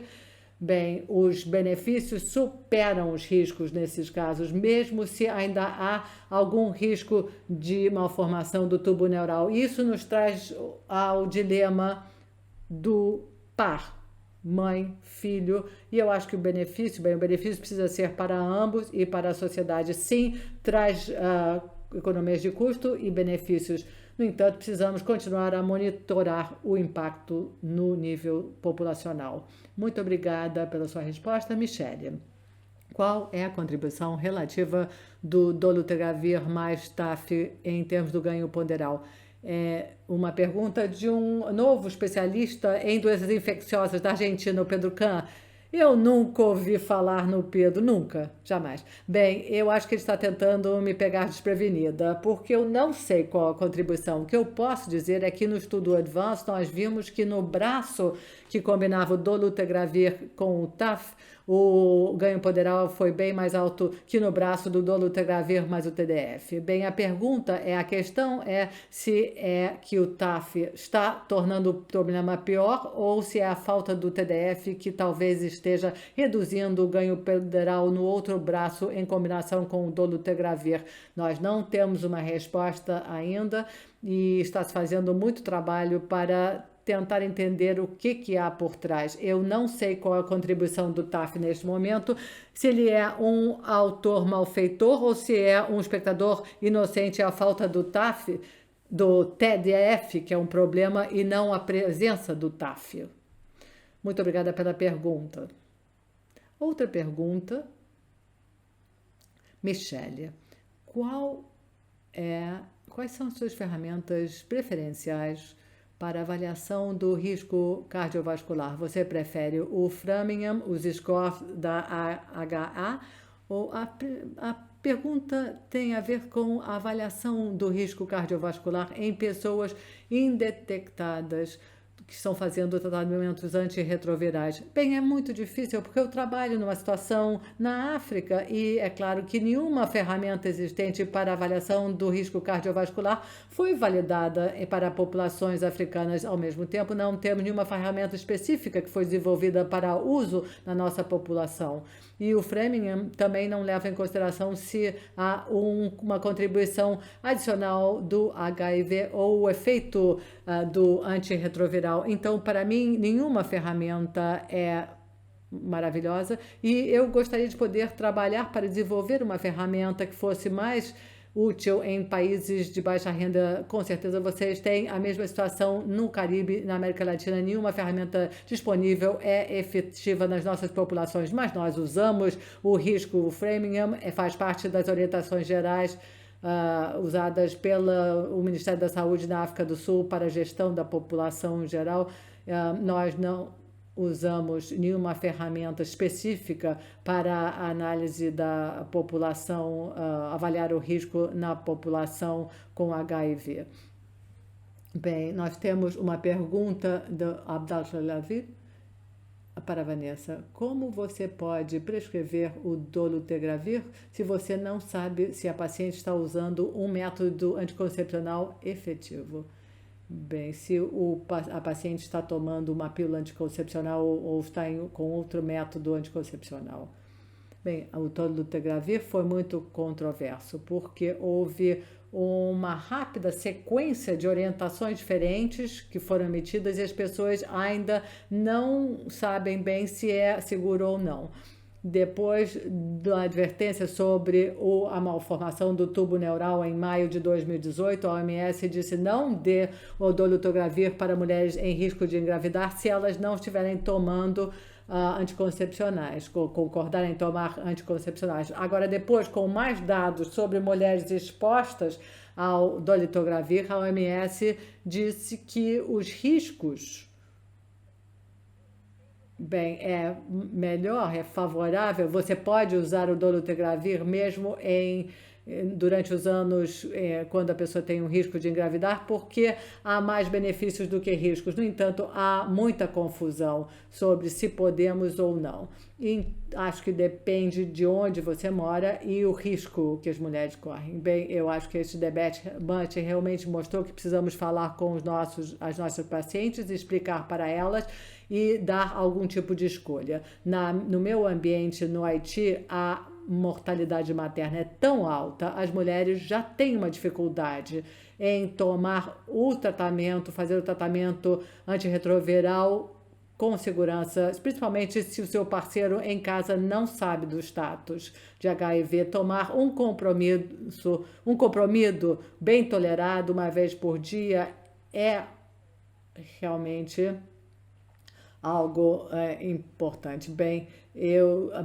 bem, os benefícios superam os riscos nesses casos, mesmo se ainda há algum risco de malformação do tubo neural. Isso nos traz ao dilema do par, mãe, filho, e eu acho que o benefício precisa ser para ambos e para a sociedade. Sim, traz economias de custo e benefícios. No entanto, precisamos continuar a monitorar o impacto no nível populacional. Muito obrigada pela sua resposta, Michele. Qual é a contribuição relativa do dolutegravir mais TAF em termos do ganho ponderal? É uma pergunta de um novo especialista em doenças infecciosas da Argentina, o Pedro Kahn. Eu nunca ouvi falar no Pedro, nunca, jamais. Bem, eu acho que ele está tentando me pegar desprevenida, porque eu não sei qual a contribuição. O que eu posso dizer é que no estudo Advance nós vimos que no braço que combinava o dolutegravir com o TAF, o ganho ponderal foi bem mais alto que no braço do dolutegravir mais o TDF. Bem, a questão é se é que o TAF está tornando o problema pior ou se é a falta do TDF que talvez esteja reduzindo o ganho ponderal no outro braço em combinação com o dolutegravir. Nós não temos uma resposta ainda e está se fazendo muito trabalho para tentar entender o que há por trás. Eu não sei qual é a contribuição do TAF neste momento, se ele é um autor malfeitor ou se é um espectador inocente à falta do TAF, do TDF, que é um problema, e não a presença do TAF. Muito obrigada pela pergunta. Outra pergunta, Michele, quais são as suas ferramentas preferenciais para avaliação do risco cardiovascular? Você prefere o Framingham, os scores da AHA? Ou a pergunta tem a ver com a avaliação do risco cardiovascular em pessoas indetectadas que estão fazendo tratamentos antirretrovirais. Bem, é muito difícil porque eu trabalho numa situação na África e é claro que nenhuma ferramenta existente para avaliação do risco cardiovascular foi validada para populações africanas. Ao mesmo tempo, não temos nenhuma ferramenta específica que foi desenvolvida para uso na nossa população. E o Framingham também não leva em consideração se há uma contribuição adicional do HIV ou o efeito do antirretroviral. Então, para mim, nenhuma ferramenta é maravilhosa e eu gostaria de poder trabalhar para desenvolver uma ferramenta que fosse mais útil em países de baixa renda. Com certeza vocês têm a mesma situação no Caribe, na América Latina. Nenhuma ferramenta disponível é efetiva nas nossas populações, mas nós usamos o risco Framingham, faz parte das orientações gerais usadas pelo Ministério da Saúde na África do Sul para a gestão da população em geral. Nós não usamos nenhuma ferramenta específica para a análise da população, avaliar o risco na população com HIV. Bem, nós temos uma pergunta do Abdallah para a Vanessa. Como você pode prescrever o dolutegravir se você não sabe se a paciente está usando um método anticoncepcional efetivo? Bem, se a paciente está tomando uma pílula anticoncepcional ou está com outro método anticoncepcional. Bem, o dolutegravir foi muito controverso, porque houve uma rápida sequência de orientações diferentes que foram emitidas e as pessoas ainda não sabem bem se é seguro ou não. Depois da advertência sobre a malformação do tubo neural em maio de 2018, a OMS disse não dê o dolutegravir para mulheres em risco de engravidar se elas não estiverem tomando anticoncepcionais, concordarem em tomar anticoncepcionais. Agora, depois, com mais dados sobre mulheres expostas ao dolutegravir, a OMS disse que os riscos, bem, é melhor, é favorável. Você pode usar o dolutegravir mesmo durante os anos quando a pessoa tem um risco de engravidar, porque há mais benefícios do que riscos. No entanto, há muita confusão sobre se podemos ou não. E acho que depende de onde você mora e o risco que as mulheres correm. Bem, eu acho que este debate realmente mostrou que precisamos falar com as nossas pacientes, explicar para elas e dar algum tipo de escolha. No meu ambiente, no Haiti, a mortalidade materna é tão alta, as mulheres já têm uma dificuldade em tomar o tratamento, fazer o tratamento antirretroviral com segurança, principalmente se o seu parceiro em casa não sabe do status de HIV. Tomar um comprimido bem tolerado uma vez por dia é realmente algo importante. Bem,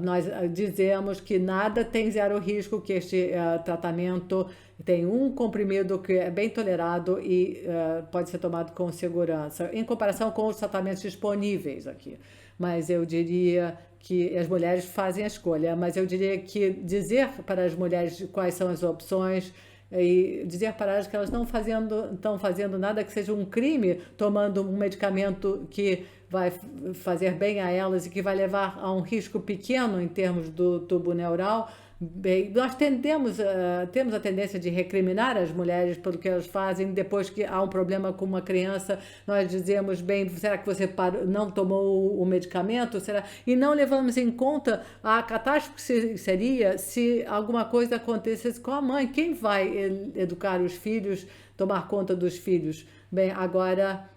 nós dizemos que nada tem zero risco, que este tratamento tem um comprimido que é bem tolerado e pode ser tomado com segurança, em comparação com os tratamentos disponíveis aqui. Mas eu diria que as mulheres fazem a escolha, mas eu diria que dizer para as mulheres quais são as opções e dizer para elas que elas não estão fazendo nada que seja um crime, tomando um medicamento que vai fazer bem a elas e que vai levar a um risco pequeno em termos do tubo neural. Bem, nós temos a tendência de recriminar as mulheres pelo que elas fazem. Depois que há um problema com uma criança, nós dizemos, bem, será que você não tomou o medicamento? Será? E não levamos em conta a catástrofe que seria se alguma coisa acontecesse com a mãe. Quem vai educar os filhos, tomar conta dos filhos? Bem, agora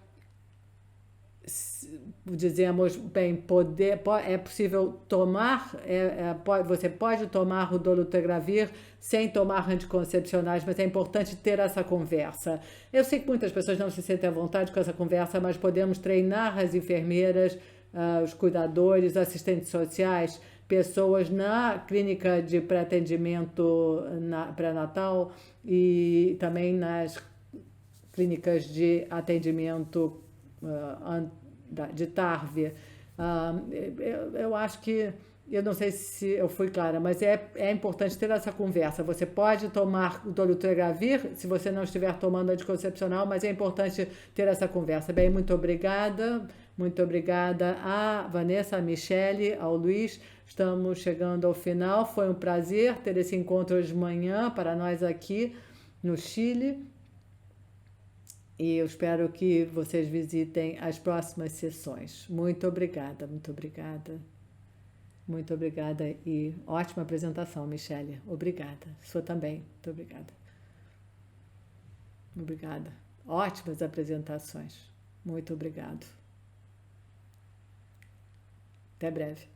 dizemos, bem, é possível tomar, você pode tomar o dolutegravir sem tomar anticoncepcionais, mas é importante ter essa conversa. Eu sei que muitas pessoas não se sentem à vontade com essa conversa, mas podemos treinar as enfermeiras, os cuidadores, assistentes sociais, pessoas na clínica de pré-atendimento pré-natal e também nas clínicas de atendimento de TARV. Eu acho que, eu não sei se eu fui clara, mas é importante ter essa conversa. Você pode tomar o dolutegravir se você não estiver tomando anticoncepcional, mas é importante ter essa conversa. Bem, muito obrigada a Vanessa, a Michele, ao Luiz. Estamos chegando ao final. Foi um prazer ter esse encontro hoje de manhã para nós aqui no Chile. E eu espero que vocês visitem as próximas sessões. Muito obrigada, muito obrigada. Muito obrigada e ótima apresentação, Michele. Obrigada. Sua também. Muito obrigada. Obrigada. Ótimas apresentações. Muito obrigado. Até breve.